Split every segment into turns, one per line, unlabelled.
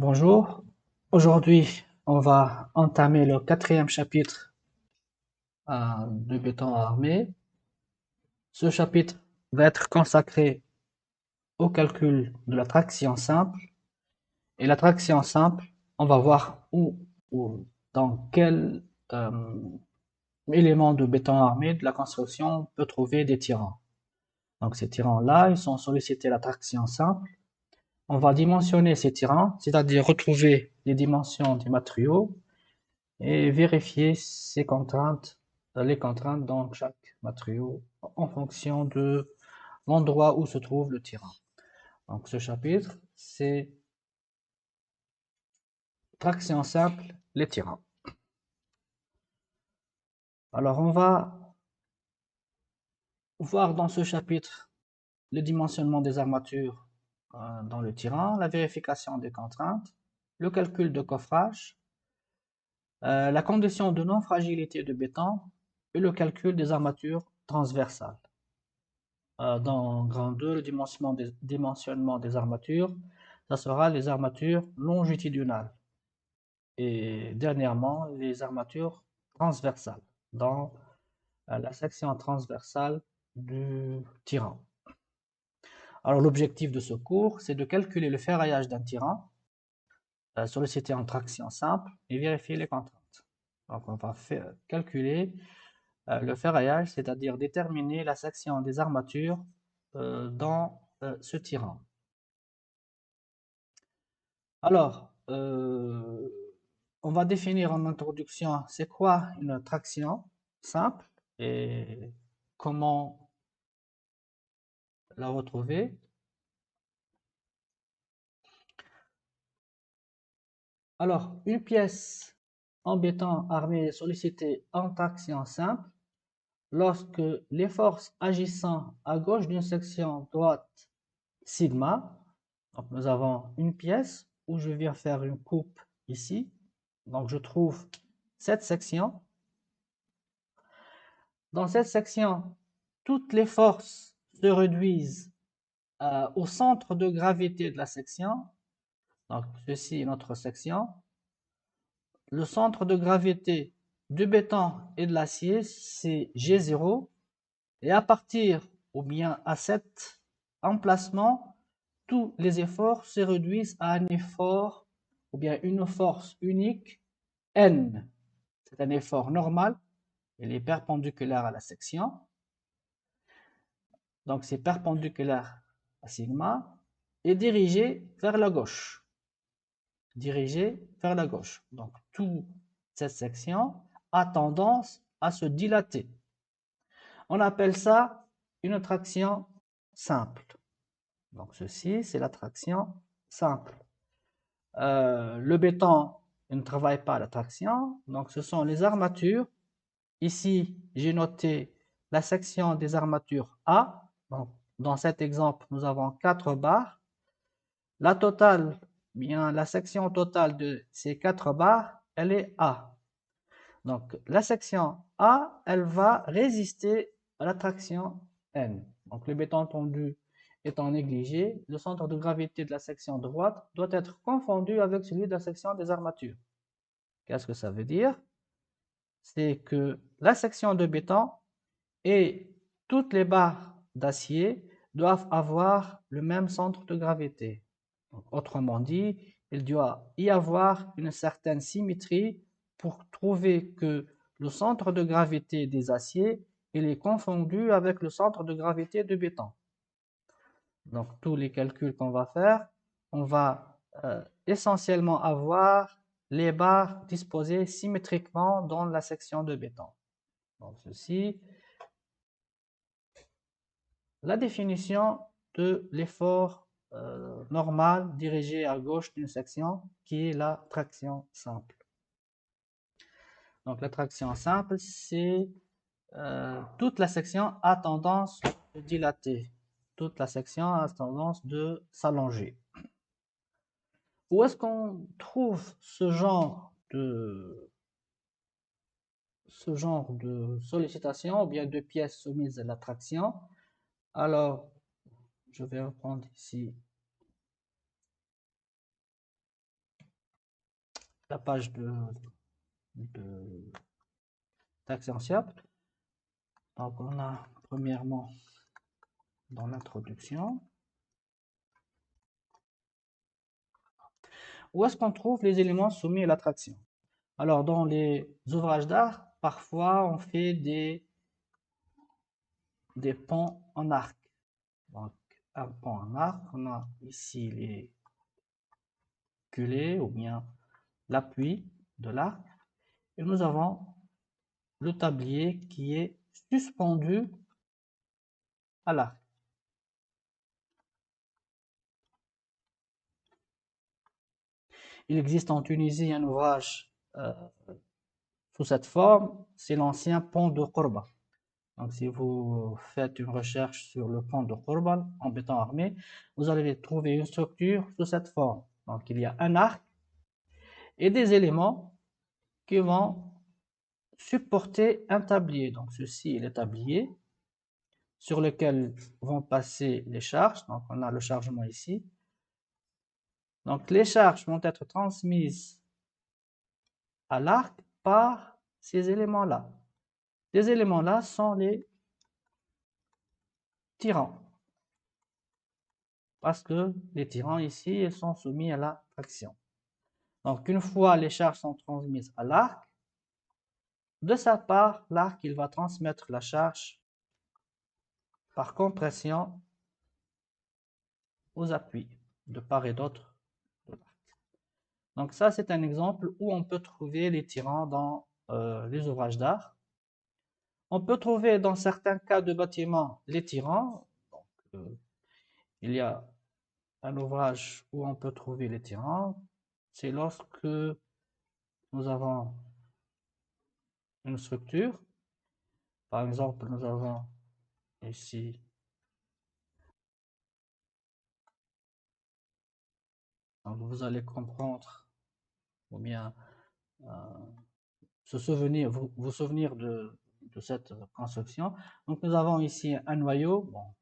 Bonjour, aujourd'hui on va entamer le quatrième chapitre de béton armé. Ce chapitre va être consacré au calcul de la traction simple. Et la traction simple, on va voir ou dans quel élément de béton armé de la construction on peut trouver des tirants. Donc ces tirants-là, ils sont sollicités à la traction simple. On va dimensionner ces tirants, c'est-à-dire retrouver les dimensions des matériaux et vérifier les contraintes dans chaque matériau en fonction de l'endroit où se trouve le tirant. Donc ce chapitre, c'est traction simple, les tirants. Alors on va voir dans ce chapitre le dimensionnement des armatures dans le tirant, la vérification des contraintes, le calcul de coffrage, la condition de non-fragilité de béton et le calcul des armatures transversales. Dans grand 2, le dimensionnement des armatures, ça sera les armatures longitudinales. Et dernièrement, les armatures transversales, dans la section transversale du tirant. Alors l'objectif de ce cours, c'est de calculer le ferraillage d'un tirant, sollicité en traction simple et vérifier les contraintes. Donc on va calculer le ferraillage, c'est-à-dire déterminer la section des armatures dans ce tirant. Alors, on va définir en introduction c'est quoi une traction simple et comment la retrouver. Alors, une pièce en béton armé est sollicitée en traction simple lorsque les forces agissant à gauche d'une section droite sigma, donc nous avons une pièce où je viens faire une coupe ici, donc je trouve cette section. Dans cette section, toutes les forces se réduisent au centre de gravité de la section. Donc ceci est notre section. Le centre de gravité du béton et de l'acier, c'est G0. Et à partir, ou bien à cet emplacement, tous les efforts se réduisent à un effort, ou bien une force unique, N. C'est un effort normal, il est perpendiculaire à la section. Donc c'est perpendiculaire à sigma, et dirigé vers la gauche. Dirigé vers la gauche. Donc toute cette section a tendance à se dilater. On appelle ça une traction simple. Donc ceci, c'est la traction simple. Le béton ne travaille pas à la traction, donc ce sont les armatures. Ici, j'ai noté la section des armatures A. Donc, dans cet exemple, nous avons 4 barres. La totale, bien la section totale de ces 4 barres, elle est A. Donc la section A, elle va résister à la traction N. Donc le béton tendu étant négligé, le centre de gravité de la section droite doit être confondu avec celui de la section des armatures. Qu'est-ce que ça veut dire? C'est que la section de béton et toutes les barres d'acier doivent avoir le même centre de gravité. Donc, autrement dit, il doit y avoir une certaine symétrie pour trouver que le centre de gravité des aciers il est confondu avec le centre de gravité du béton. Donc tous les calculs qu'on va faire, on va essentiellement avoir les barres disposées symétriquement dans la section de béton. Donc ceci, la définition de l'effort normal dirigé à gauche d'une section qui est la traction simple. Donc la traction simple, c'est toute la section a tendance de dilater. Toute la section a tendance de s'allonger. Où est-ce qu'on trouve ce genre de sollicitation ou bien de pièces soumises à la traction? Alors, je vais reprendre ici la page d'accès simple. Donc, on a premièrement dans l'introduction. Où est-ce qu'on trouve les éléments soumis à l'attraction? Alors, dans les ouvrages d'art, parfois on fait des ponts en arc. Donc, un pont en arc, on a ici les culées ou bien l'appui de l'arc. Et nous avons le tablier qui est suspendu à l'arc. Il existe en Tunisie un ouvrage sous cette forme, c'est l'ancien pont de Kourba. Donc, si vous faites une recherche sur le pont de Kourba en béton armé, vous allez trouver une structure sous cette forme. Donc, il y a un arc et des éléments qui vont supporter un tablier. Donc, ceci est le tablier sur lequel vont passer les charges. Donc, on a le chargement ici. Donc, les charges vont être transmises à l'arc par ces éléments-là. Ces éléments-là sont les tirants. Parce que les tirants ici, ils sont soumis à la traction. Donc, une fois les charges sont transmises à l'arc, de sa part, l'arc, il va transmettre la charge par compression aux appuis de part et d'autre de l'arc. Donc ça, c'est un exemple où on peut trouver les tirants dans les ouvrages d'art. On peut trouver dans certains cas de bâtiments les tirants. Donc, il y a un ouvrage où on peut trouver les tirants. C'est lorsque nous avons une structure. Par exemple, nous avons ici donc vous allez comprendre ou bien vous souvenir de cette construction. Donc nous avons ici un noyau, bon,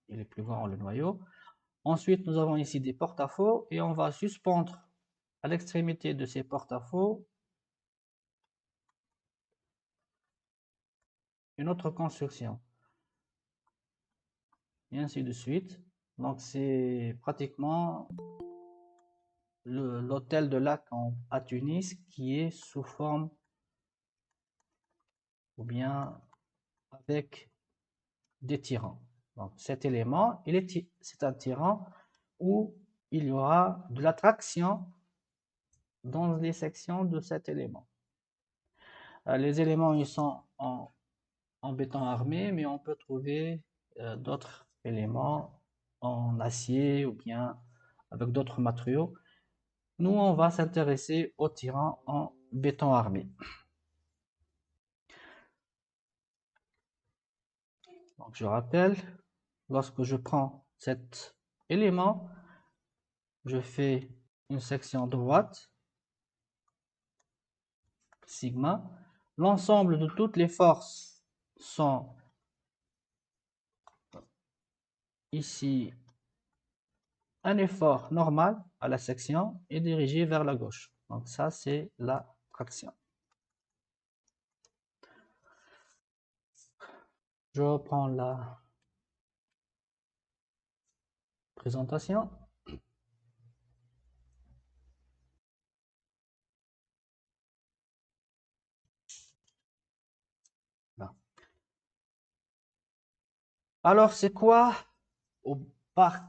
il est plus grand le noyau. Ensuite, nous avons ici des porte-à-faux et on va suspendre à l'extrémité de ces porte-à-faux une autre construction. Et ainsi de suite. Donc c'est pratiquement l'hôtel de lac à Tunis qui est sous forme ou bien avec des tirants. Donc cet élément, c'est un tirant où il y aura de la traction dans les sections de cet élément. Les éléments ils sont en béton armé, mais on peut trouver d'autres éléments en acier ou bien avec d'autres matériaux. Nous, on va s'intéresser aux tirants en béton armé. Donc, je rappelle, lorsque je prends cet élément, je fais une section droite, sigma. L'ensemble de toutes les forces sont ici un effort normal à la section est dirigé vers la gauche. Donc ça, c'est la traction. Je reprends la présentation. Là. Alors, c'est quoi, par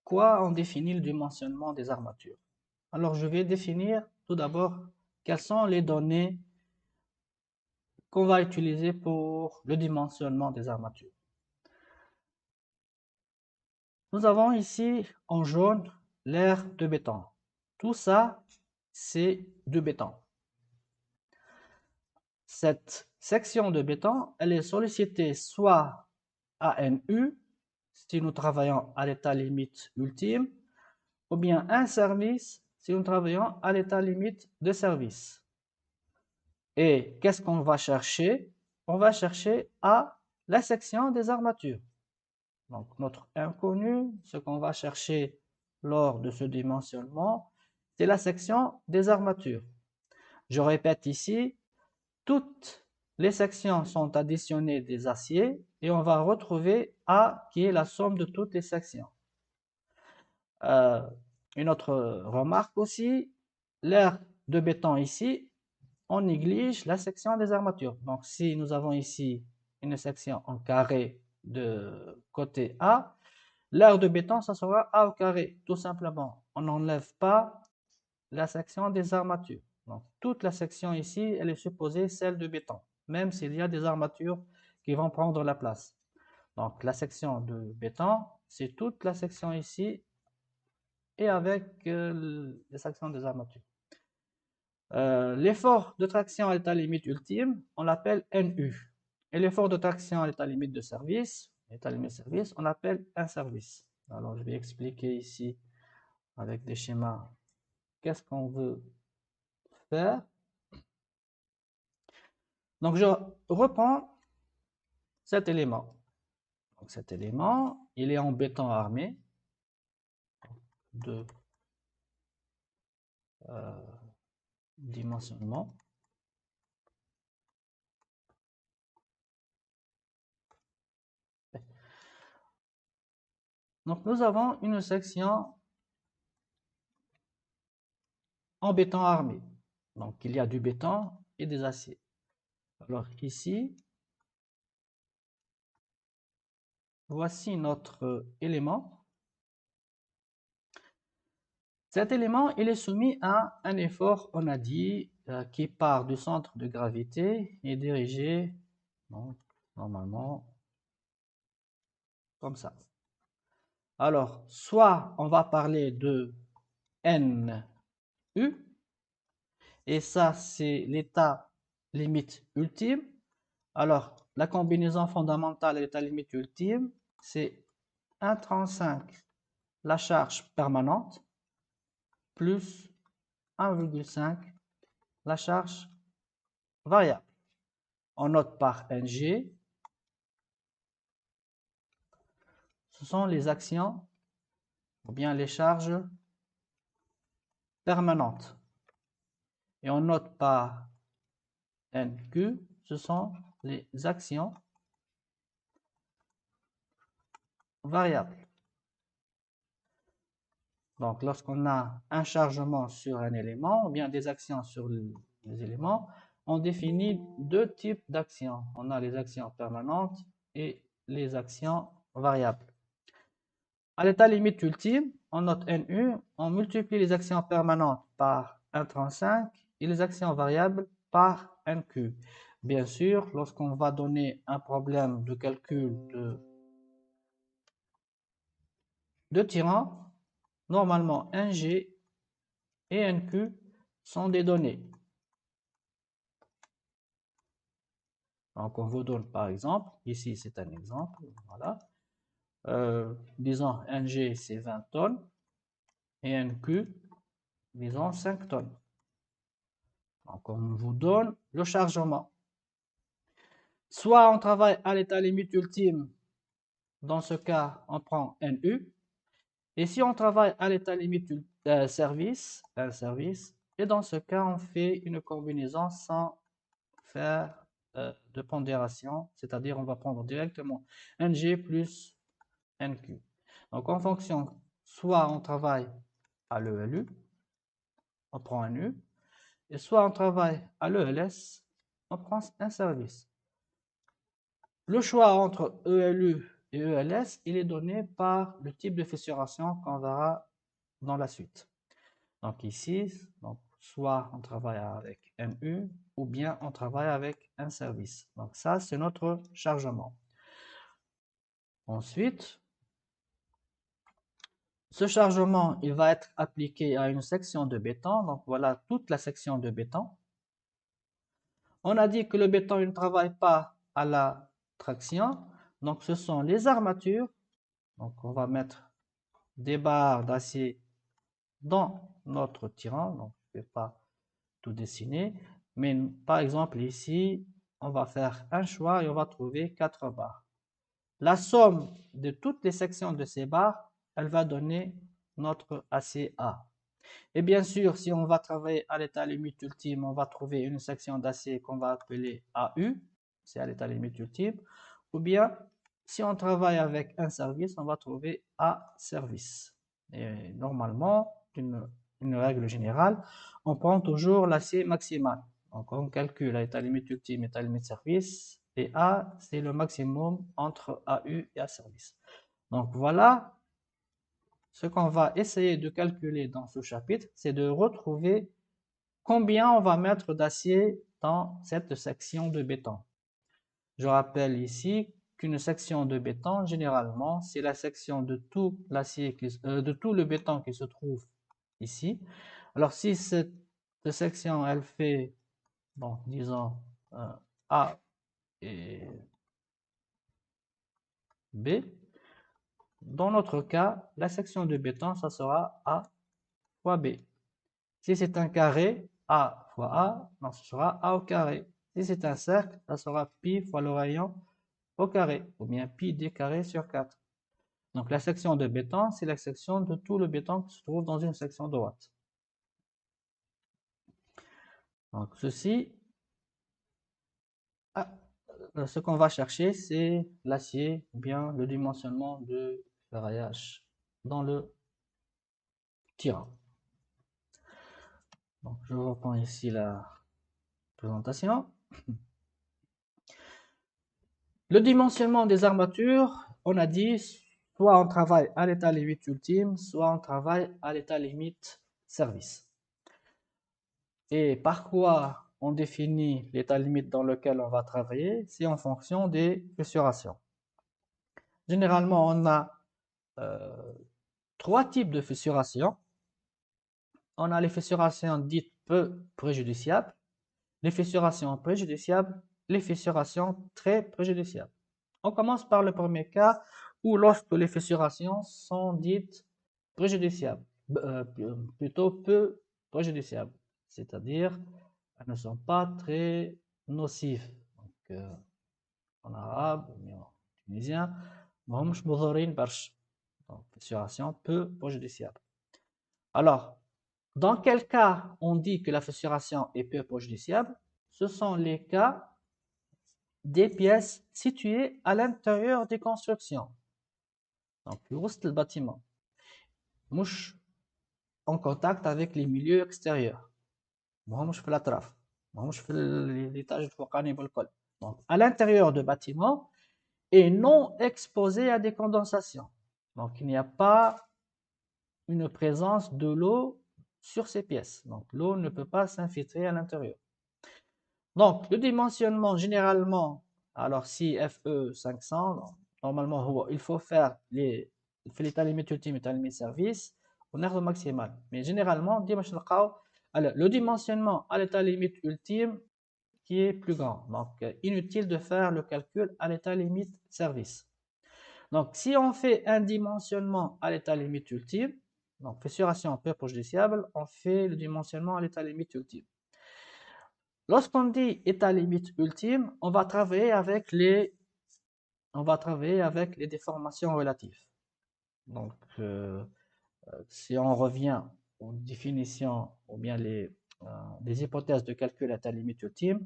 quoi on définit le dimensionnement des armatures? Alors, je vais définir tout d'abord quelles sont les données qu'on va utiliser pour le dimensionnement des armatures. Nous avons ici en jaune l'aire de béton. Tout ça, c'est du béton. Cette section de béton, elle est sollicitée soit à NU, si nous travaillons à l'état limite ultime, ou bien un service, si nous travaillons à l'état limite de service. Et qu'est-ce qu'on va chercher? On va chercher à la section des armatures. Donc, notre inconnu, ce qu'on va chercher lors de ce dimensionnement, c'est la section des armatures. Je répète ici, toutes les sections sont additionnées des aciers et on va retrouver A qui est la somme de toutes les sections. Une autre remarque aussi, l'aire de béton ici, on néglige la section des armatures. Donc si nous avons ici une section en carré de côté A, l'aire de béton, ça sera A au carré, tout simplement. On n'enlève pas la section des armatures. Donc toute la section ici, elle est supposée celle de béton, même s'il y a des armatures qui vont prendre la place. Donc la section de béton, c'est toute la section ici et avec les sections des armatures. L'effort de traction à l'état limite ultime, on l'appelle NU. Et l'effort de traction à l'état limite de service, on l'appelle un service. Alors je vais expliquer ici avec des schémas qu'est-ce qu'on veut faire. Donc je reprends cet élément. Donc cet élément, il est en béton armé de dimensionnement. Donc nous avons une section en béton armé. Donc il y a du béton et des aciers. Alors ici, voici notre élément. Cet élément, il est soumis à un effort, on a dit, qui part du centre de gravité et dirigé, donc, normalement, comme ça. Alors, soit on va parler de NU, et ça, c'est l'état limite ultime. Alors, la combinaison fondamentale et l'état limite ultime, c'est 1,35 la charge permanente plus 1,5 la charge variable. On note par NG, ce sont les actions ou bien les charges permanentes. Et on note par NQ, ce sont les actions variables. Donc, lorsqu'on a un chargement sur un élément ou bien des actions sur les éléments, on définit deux types d'actions. On a les actions permanentes et les actions variables. À l'état limite ultime, on note NU, on multiplie les actions permanentes par 1,35 et les actions variables par NQ. Bien sûr, lorsqu'on va donner un problème de calcul de tirant, normalement, NG et NQ sont des données. Donc, on vous donne par exemple, ici c'est un exemple, voilà. Disons NG c'est 20 tonnes et NQ, disons 5 tonnes. Donc, on vous donne le chargement. Soit on travaille à l'état limite ultime, dans ce cas, on prend NU. Et si on travaille à l'état limite service, et dans ce cas, on fait une combinaison sans faire de pondération, c'est-à-dire on va prendre directement NG plus NQ. Donc en fonction, soit on travaille à l'ELU, on prend un U, et soit on travaille à l'ELS, on prend un service. Le choix entre ELU et ELS, il est donné par le type de fissuration qu'on verra dans la suite. Donc ici, donc, soit on travaille avec MU ou bien on travaille avec un service. Donc ça, c'est notre chargement. Ensuite, ce chargement, il va être appliqué à une section de béton. Donc voilà toute la section de béton. On a dit que le béton il ne travaille pas à la traction. Donc ce sont les armatures. Donc on va mettre des barres d'acier dans notre tirant. Donc je ne vais pas tout dessiner. Mais par exemple ici, on va faire un choix et on va trouver 4 barres. La somme de toutes les sections de ces barres, elle va donner notre acier A. Et bien sûr, si on va travailler à l'état limite ultime, on va trouver une section d'acier qu'on va appeler AU, c'est à l'état limite ultime. Ou bien, si on travaille avec un service, on va trouver A service. Et normalement, une règle générale, on prend toujours l'acier maximal. Donc on calcule à l'état limite ultime et état limite service. Et A, c'est le maximum entre AU et A service. Donc voilà, ce qu'on va essayer de calculer dans ce chapitre, c'est de retrouver combien on va mettre d'acier dans cette section de béton. Je rappelle ici qu'une section de béton, généralement, c'est la section de tout l'acier, de tout le béton qui se trouve ici. Alors, si cette section, elle fait, bon, disons, A et B, dans notre cas, la section de béton, ça sera A fois B. Si c'est un carré, A fois A, non, ce sera A au carré. Si c'est un cercle, ça sera pi fois le rayon au carré, ou bien pi d carré sur 4. Donc la section de béton, c'est la section de tout le béton qui se trouve dans une section droite. Donc ceci, ce qu'on va chercher, c'est l'acier, ou bien le dimensionnement de ferraillage dans le tirant. Donc je reprends ici la présentation. Le dimensionnement des armatures, on a dit, soit on travaille à l'état limite ultime, soit on travaille à l'état limite service. Et par quoi on définit l'état limite dans lequel on va travailler? C'est en fonction des fissurations. Généralement, on a trois types de fissurations. On a les fissurations dites peu préjudiciables, les fissurations préjudiciables, les fissurations très préjudiciables. On commence par le premier cas où lorsque les fissurations sont dites préjudiciables, plutôt peu préjudiciables, c'est-à-dire elles ne sont pas très nocives. Donc, en arabe ou en tunisien, donc fissuration peu préjudiciable. Alors, dans quel cas on dit que la fissuration est peu préjudiciable? Ce sont les cas des pièces situées à l'intérieur des constructions. Donc, le reste du bâtiment. Mouche en contact avec les milieux extérieurs. مش في الأطراف. مش في l'étage الفوقاني بالكل. Donc, à l'intérieur du bâtiment et non exposé à des condensations. Donc, il n'y a pas une présence de l'eau sur ces pièces. Donc, l'eau ne peut pas s'infiltrer à l'intérieur. Donc, le dimensionnement, généralement, alors si FE 500, normalement, il faut faire l'état limite ultime et l'état limite service au nerf maximal. Mais généralement, le dimensionnement à l'état limite ultime qui est plus grand. Donc, inutile de faire le calcul à l'état limite service. Donc, si on fait un dimensionnement à l'état limite ultime, donc fissuration peu préjudiciable, on fait le dimensionnement à l'état limite ultime. Lorsqu'on dit état limite ultime, on va travailler avec les déformations relatives. Donc, si on revient aux définitions ou bien les hypothèses de calcul à état limite ultime,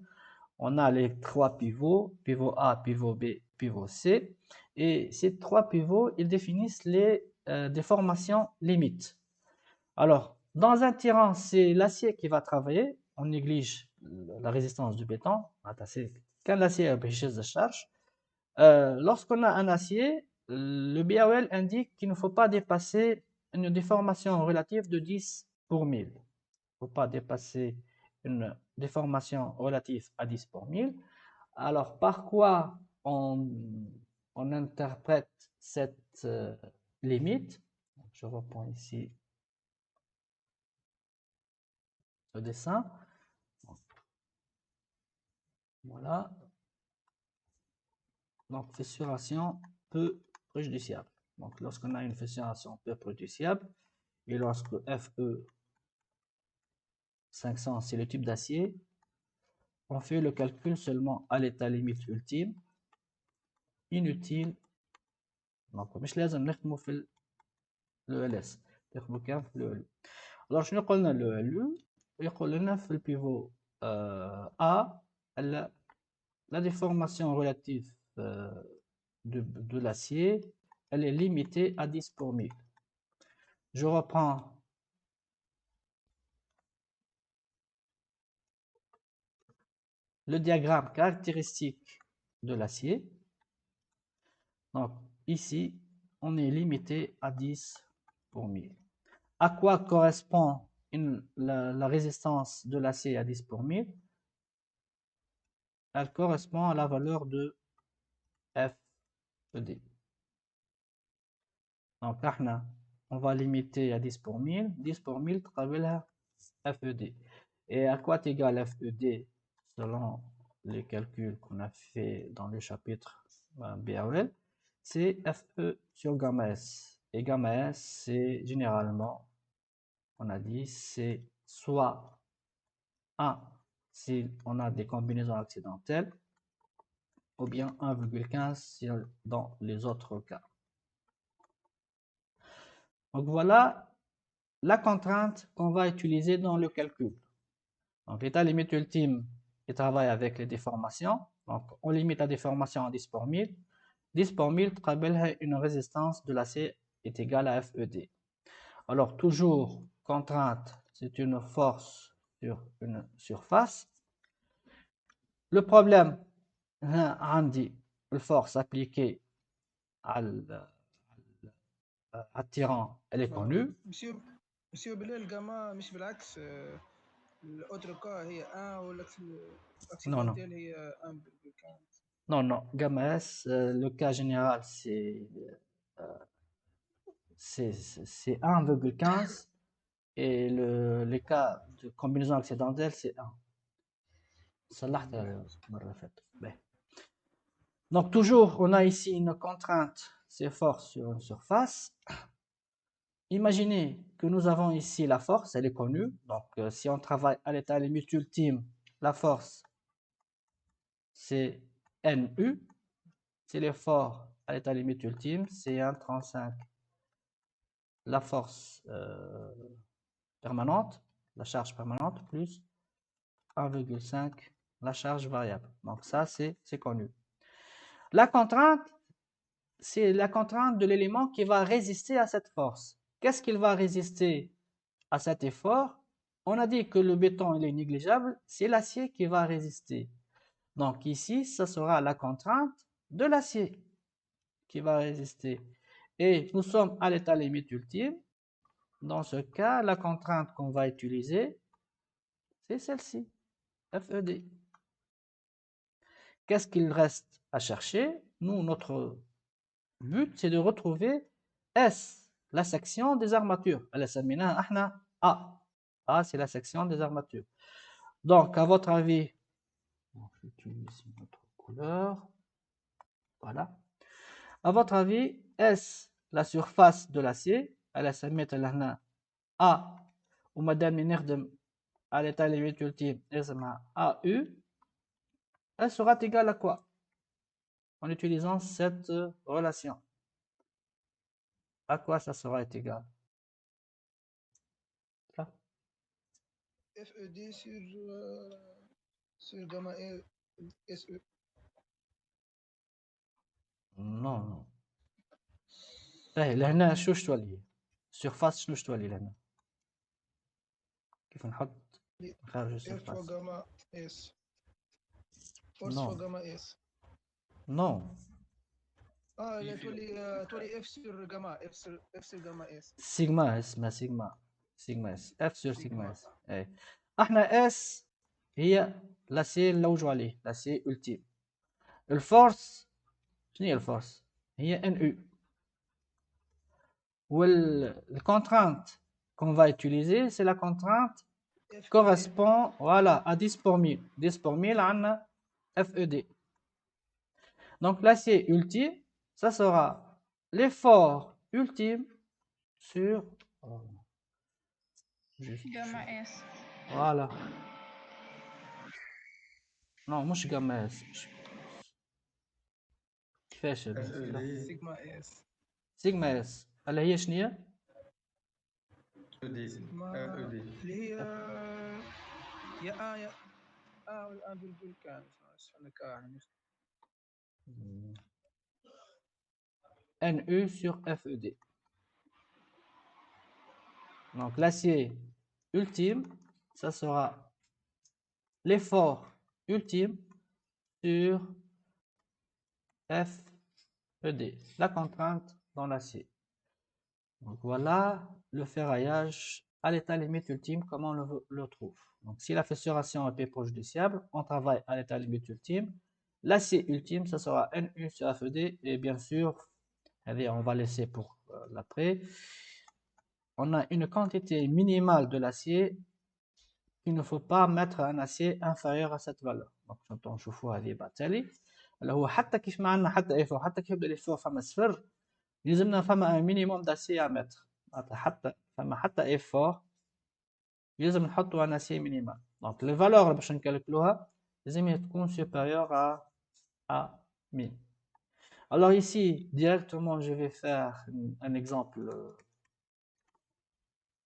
on a les trois pivots, pivot A, pivot B, pivot C. Et ces trois pivots, ils définissent les déformations limites. Alors, dans un tirant, c'est l'acier qui va travailler. On néglige la résistance du béton. Quand l'acier est richesse de charge, lorsqu'on a un acier, le BAOL indique qu'il ne faut pas dépasser une déformation relative de 10 pour 1000. Il ne faut pas dépasser une déformation relative à 10 pour 1000. Alors, par quoi on interprète cette limite? Je reprends ici le dessin. Voilà. Donc, fissuration peu préjudiciable. Donc, lorsqu'on a une fissuration peu préjudiciable, et lorsque FE 500, c'est le type d'acier, on fait le calcul seulement à l'état limite ultime. Inutile. Donc, مش لازم نخدمه في ال LS. Alors شنو قلنا له يقول لنا في البيفو A la déformation relative de l'acier, elle est limitée à 10 pour 1000. Je reprends le diagramme caractéristique de l'acier. Donc ici, on est limité à 10 pour 1000. À quoi correspond la résistance de l'acier à 10 pour 1000? Elle correspond à la valeur de FED. Donc, on va limiter à 10 pour 1000. 10 pour 1000 تقابلها FED. Et à quoi est égal FED selon les calculs qu'on a fait dans le chapitre BAOL? C'est FE sur gamma S. Et gamma S, c'est généralement, on a dit, c'est soit 1 si on a des combinaisons accidentelles, ou bien 1,15 dans les autres cas. Donc voilà la contrainte qu'on va utiliser dans le calcul. Donc l'état limite ultime, il travaille avec les déformations. Donc on limite la déformation à 10 pour 1000. 10 pour 1000, une résistance de l'acier est égale à FED. Alors toujours, contrainte, c'est une force sur une surface. Le problème, عندي الفورce appliquée attirant, elle est connue.
مسيو بالله الجاما مش بالعكس الاوتر كا هي 1 ولا الاكسيدنتال هي 1.15.
Non, non, gamma S, le cas général, c'est 1,15 et les cas de combinaison accidentelle, c'est 1. Donc toujours, on a ici une contrainte, c'est force sur une surface. Imaginez que nous avons ici la force, elle est connue. Donc si on travaille à l'état limite ultime, la force, c'est NU. C'est l'effort à l'état limite ultime, c'est 1,35. La force permanente, la charge permanente, plus 1,5 la charge variable. Donc ça, c'est connu. La contrainte, c'est la contrainte de l'élément qui va résister à cette force. Qu'est-ce qu'il va résister à cet effort? On a dit que le béton il est négligeable, c'est l'acier qui va résister. Donc ici, ça sera la contrainte de l'acier qui va résister. Et nous sommes à l'état limite ultime. Dans ce cas, la contrainte qu'on va utiliser, c'est celle-ci, FED. Qu'est-ce qu'il reste à chercher? Nous, notre but, c'est de retrouver S, la section des armatures. A. A, c'est la section des armatures. Donc, à votre avis, on va utiliser notre couleur. Voilà. À votre avis, S, la surface de l'acier, elle سميتها لهنا A, ومادام نخدم à l'état limite ultime, اسمها AU, elle sera égale à quoi? En utilisant cette relation. À quoi ça sera égal? Ça?
FED sur gamma SE.
Non, non. ايه لهنا شو شتولي سيرفاس شنو شتولي لهنا كيف نحط خارج
F
السيرفاس
gamma S. Force
نو
gamma S.
نو
لا تولي F sur gamma F sur gamma S.
سيجما اسمها سيجما اس اف سور سيجما اس ايه احنا اس هي لاسي نلوجوا عليه لاسي التيم الفورس شنو هي الفورس هي ان يو والcontrante qu'on va utiliser c'est la contrainte correspond voilà à 10 pour 1000 10 pour 1000 عندنا FED. Donc l'acier ultime, ça sera l'effort ultime sur
gamma S.
Voilà. Non, مش gamma S. كيفاش
سيجما اس.
سيجما اس اللي هي شنو هي؟
ما اللي هي يا ولا 1,15 انا كاع
NU sur FED. Donc l'acier ultime, ça sera l'effort ultime sur FED, la contrainte dans l'acier. Donc voilà le ferraillage à l'état limite ultime, comment on le trouve. Donc si la fissuration est préjudiciable, on travaille à l'état limite ultime. L'acier ultime, ça sera NU sur FED, et bien sûr, on va laisser pour l'après. On a une quantité minimale de l'acier. Il ne faut pas mettre un acier inférieur à cette valeur. Donc نشوفوا هذه بالتالي اللي هو حتى كيف ما عندنا حتى ايفور حتى كيف يبدا الايفور فما صفر يلزمنا فما ان مينيموم داسي ا متر حتى فما حتى ايفور يلزم نحطوا ان اسي مينيمال. دونك لي فالور باش نكالكلوها لازم تكون supérieure à 1000. Alors ici directement je vais faire un exemple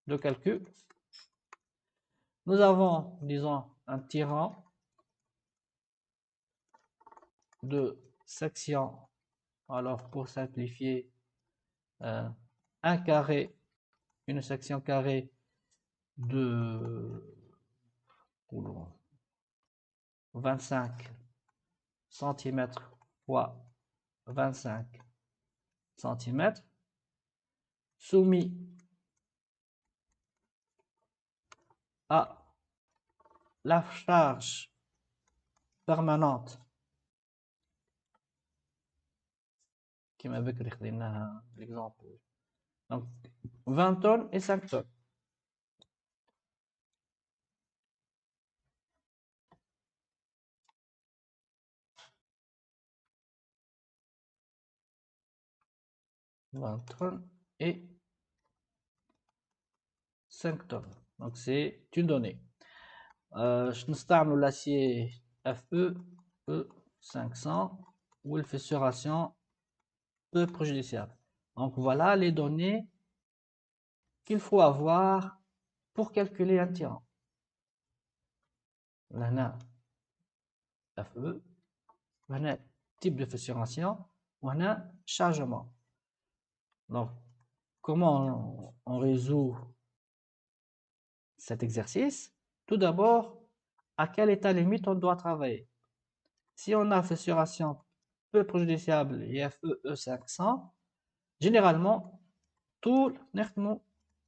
de calcul. Nous avons, disons, un tirant de section, alors pour simplifier, un carré, une section carrée de 25 cm fois 25 cm, soumis à la charge permanente qui m'a écrit l'exemple. Donc 20 tonnes et 5 tonnes. Et 5 tonnes. Donc c'est une donnée. Je n'utilise l'acier FE E500 où la fissuration peu préjudiciable. Donc voilà les données qu'il faut avoir pour calculer un tirant. Là, FE, là, type de fissuration, là, chargement. Donc, comment on résout cet exercice? Tout d'abord, à quel état limite on doit travailler? Si on a fissuration peu préjudiciable IFE E500, généralement, tout نخدموا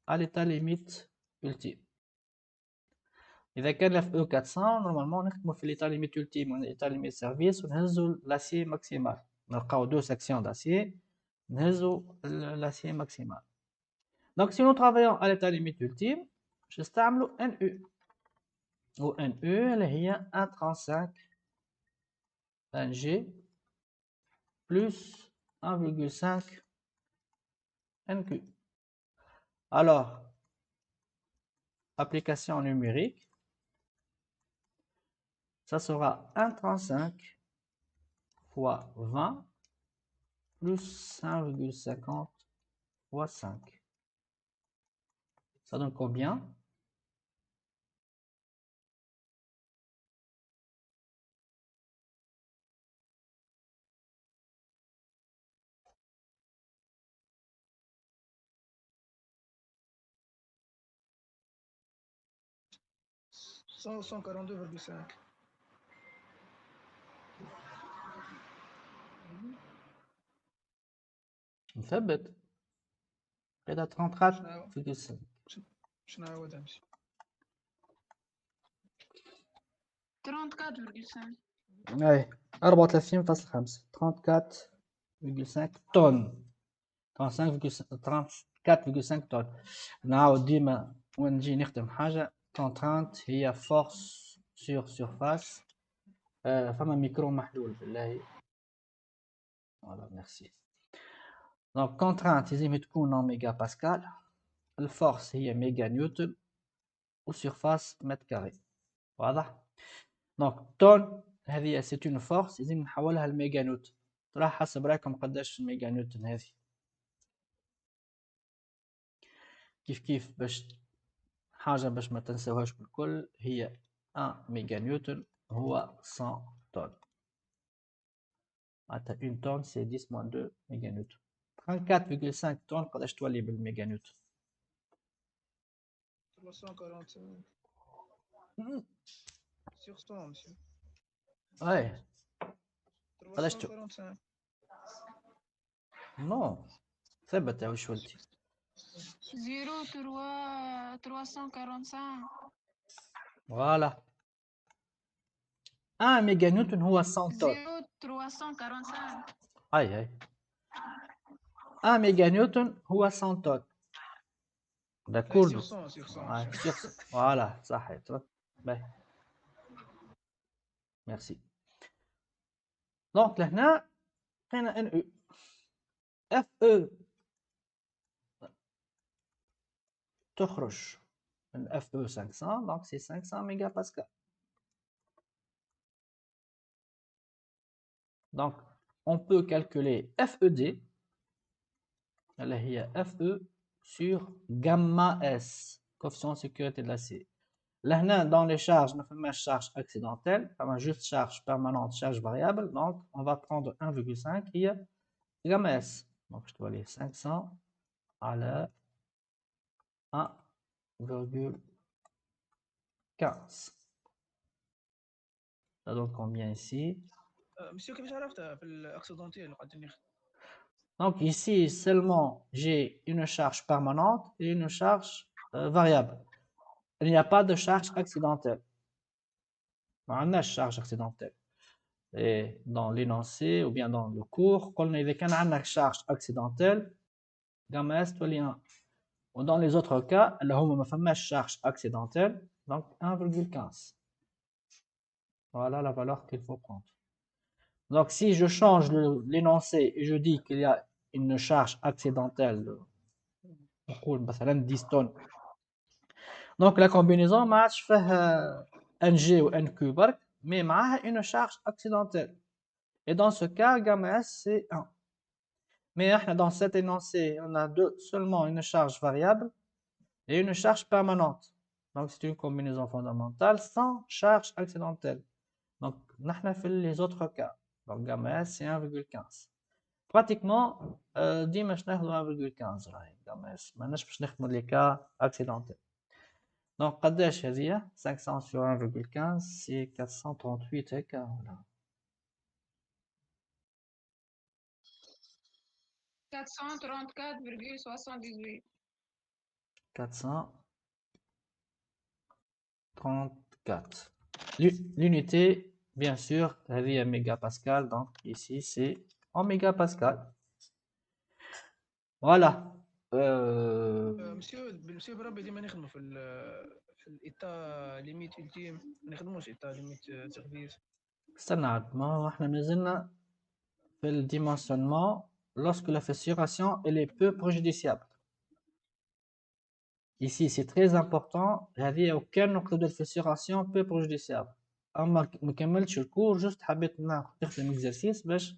à l'état limite ultime. إذا كان FE 400 normalement نخدموا في l'état limite ultime ou l'état limite service ونهزوا l'acier maximal. نلقاو deux sections d'acier نهزوا l'acier maximal. Donc si nous travaillons à l'état limite ultime, j'estعملوا NU. Ou NU اللي هي 1,35 NG plus 1,5 NQ. Alors, application numérique, ça sera 1,35 fois 20 plus 1,50 fois 5. Ça donne combien?
« 142,5 ».
مثبت كده 34,5.
شنو هو امشي
34,5.
اي 34,5 34,5 tonnes 34,5 tonnes. نعاود ديما وين نجي نخدم حاجه contrainte هي force sur surface. فما ميكرو محلول بالله. فوالا ميرسي. دونك contrainte لازم تكون en méga pascal. الفورس هي ميجا نيوتن وسيرفاس متر كاري. واضح؟ دونك طن هذه سي اون فورس لازم نحولها لميجا نيوتن. راح حسب رايكم قداش الميجا نيوتن هذه؟ كيف باش حاجة باش ما تنساوهاش بالكل هي 1 ميجا نيوتن هو 100 طن. معناتها 1 طن سي 10 moins 2 ميجا نيوتن. 34,5 طن قداش تولي بالميجا نيوتن؟
345 sur 100 monsieur.
اي قداش
345
نو ثبت يا وش ولدي
345
فوالا 1 ميجا نيوتن هو 100 طن
345
اي 1 ميجا نيوتن هو 100 طن داكور
sur 100 sur 100
فوالا صحيت باهي ميرسي دونك لهنا لقينا ان او اف او تخرج من اف او 500 دونك سي 500 ميجا باسكال. Donc, on peut calculer FED, elle est FE sur gamma S, coefficient de sécurité de l'acier. Là, dans les charges, nous faisons charge accidentelle, comme juste charge permanente, charge variable. Donc, on va prendre 1,5 qui est gamma S. Donc, je dois aller 500 à la 1,15. Ça donne combien ici?
monsieur كيفاش عرفتها في الاكسيدونتيل اللي قاعدين ناخذ؟
Donc ici seulement j'ai une charge permanente et une charge variable. Il n'y a pas de charge accidentelle. On a charge accidentelle. Et dans l'énoncé ou bien dans le cours, quand on a une charge accidentelle, gamma S doit 1. Ou dans les autres cas, là où on a une charge accidentelle, donc 1,15. Voilà la valeur qu'il faut prendre. Donc si je change l'énoncé et je dis qu'il y a une charge accidentelle, نقول مثلا 10 tonnes. Donc la combinaison match fait NG ou NQ برك mais معها une charge accidentelle. Et dans ce cas, gamma S c'est 1. Mais dans cet énoncé, on a seulement une charge variable et une charge permanente. Donc c'est une combinaison fondamentale sans charge accidentelle. Donc on fait les autres cas. Donc gamma S c'est 1,15. Pratiquement, ديما باش ناخذوا 1,15 راهي gamma S. ماناش باش نخدموا les cas accidentels. Donc قداش هذه 500 sur 1,15 c'est 438 هكا ولا
434,78
434. L'unité, bien sûr, هذه mégapascal, donc ici c'est en mégapascal. Voilà.
مسيو بربي ديما نخدموا في الايتا ليميت التيم ما نخدموش ايتا ليميت سيرفيس.
استنى عاد ما احنا مازلنا في الديمنسيونnement lorsque la fissuration elle est peu préjudiciable. Ici c'est très important هذه aucune نقطة de fissuration peu préjudiciable. اما ما كملتش الكور جست حبيت نخدم exercice باش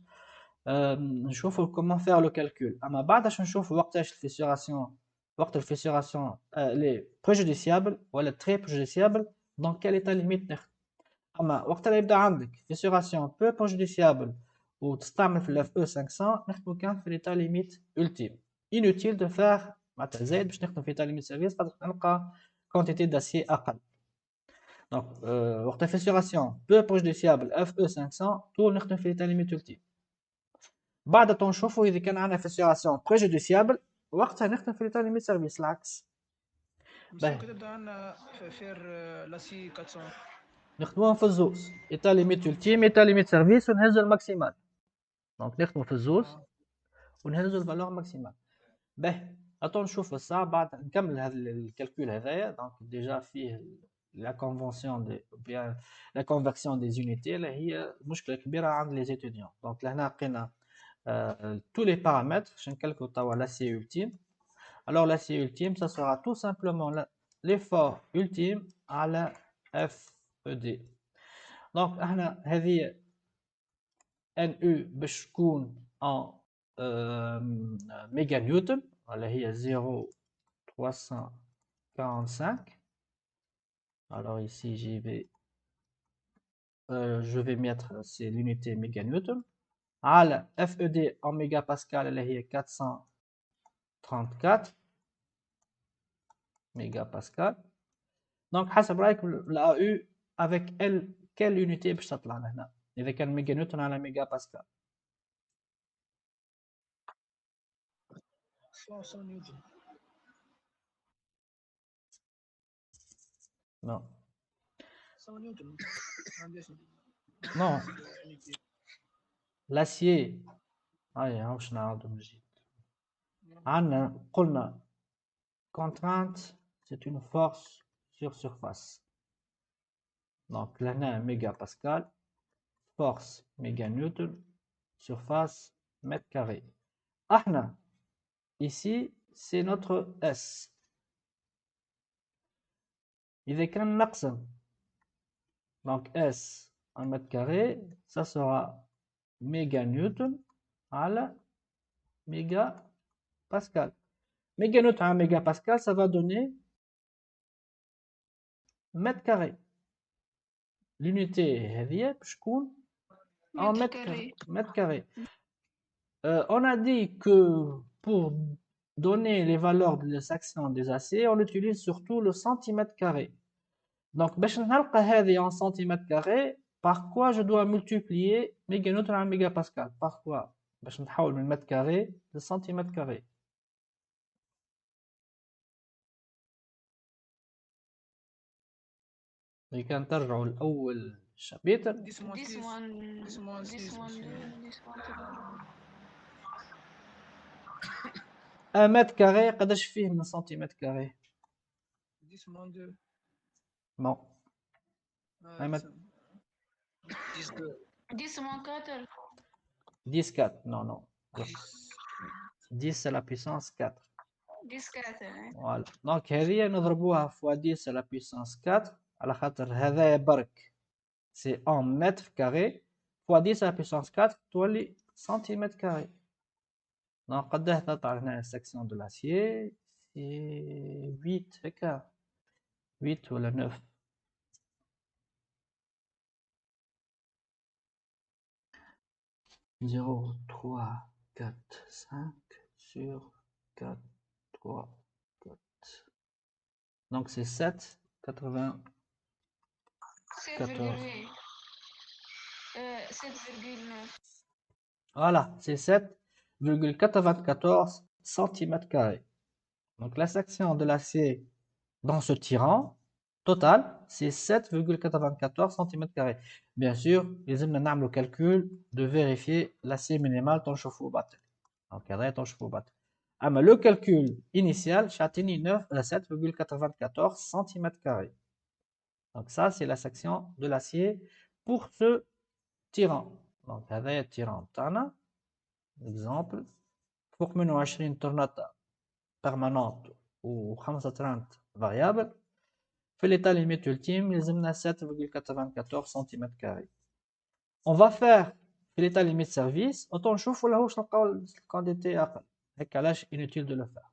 نشوفوا comment faire le calcul. اما بعد باش نشوفوا وقتاش الفيسوراسيون وقت الفيسوراسيون les préjudiciable ولا très préjudiciable dans quel état limite نخدم. اما وقت اللي يبدا عندك فيسوراسيون peu préjudiciable وتستعمل في الاف او 500 نخدموا كان في l'état limite ultime. inutile de faire معناتها زايد باش نخدم في l'état limite service خاطر نلقى quantité d'acier اقل. Donc وقت الفيسوراسيون peu préjudiciable اف او 500 طول نخدم في l'état limite ultime. بعد تنشوفوا اذا كان عندنا فيسوراسيون بريجوديسيابل وقتها نخدم في ليتا ليميت سيرفيس العكس.
مسيو كتبدا عندنا فير لاسي 400
نخدموهم في الزوز ايتا ليميت ultime ايتا ليميت سيرفيس ونهزوا الماكسيمال. دونك نخدموا في الزوز ونهزوا الفالور ماكسيمال. باهي اتون نشوفوا الساعه بعد نكمل هذا الكالكول هذايا. دونك ديجا فيه لا كونفونسيون دي بيان لا كونفرسيون دي زونيتي اللي هي مشكله كبيره عند لي ستوديون. دونك لهنا لقينا tous les paramètres, je calcule l'acier ultime. Alors l'acier ultime, ça sera tout simplement l'effort ultime à la FED. Donc, هذه NU باش تكون en méga newton, اللي هي 0.3 345. Alors ici, je vais mettre, c'est l'unité méganewton. على FED en mégapascal اللي هي 434 mégapascal. Donc حسب رايك la AU avec elle quelle unité باش تطلع لهنا اذا كان ميجانيوتن على ميجاباسكال.
100 نيوتن.
Non.
100 نيوتن. ما عنديش.
Non. L'acier. هاي واش نعاودو نجي. عندنا قلنا contrainte c'est une force sur surface. Donc لهنا mégapascal, force méganewton, surface mètre carré. احنا ici c'est notre S. إذا كان نقسم donc S en mètre carré, ça sera méganewton على mégapascal. Méganewton à mégapascal, ça va donner mètre carré. L'unité هذه باش تكون en mètre carré. On a dit que pour donner les valeurs de section des aciers, on utilise surtout le centimètre carré. Donc, باش نلقى هذه en centimètre carré, par quoi je dois multiplier méganewton à mégapascal? Par quoi? باش نتحول من mètre carré de centimètre carré. اللي كان ترجعوا لأول شابتر.
This one.
Un mètre carré قداش فيه من سنتيمتر كاري؟
10 moins 2.
Non. Un mètre.
10 moins 4.
10 4. Non, non. 10 c'est la puissance 4.
10 4.
Voilà. Donc هذه نضربوها fois 10 à la puissance 4 على خاطر هذايا برك c'est en mètre carré fois 10 à la puissance 4 تولي centimètre carré. Donc قداه تطلع هنا section de l'acier c'est 8 هكا 8 ولا 9. Zéro, 3, 4, 5 sur 4, 3, 4. Donc c'est 7, 80.
7,9.
Voilà, c'est 7,94 cm². Donc la section de l'acier dans ce tirant total, c'est 7,94 cm². Bien sûr, les hommes n'ont le calcul de vérifier l'acier minimal dans le chauffe-eau batterie. Donc, le calcul initial, châtini 7,94 cm². Donc, ça, c'est la section de l'acier pour ce tirant. Donc, هذا tirant تاعنا exemple فوق منه 20 طرنطة permanente و 35 variable. في l'état limite ultime, يلزمنا 7,94 cm². On va faire في l'état limite service, autant نشوفوا لهوش نلقاو الكونديتي أقل. هيك علاش inutile de le faire.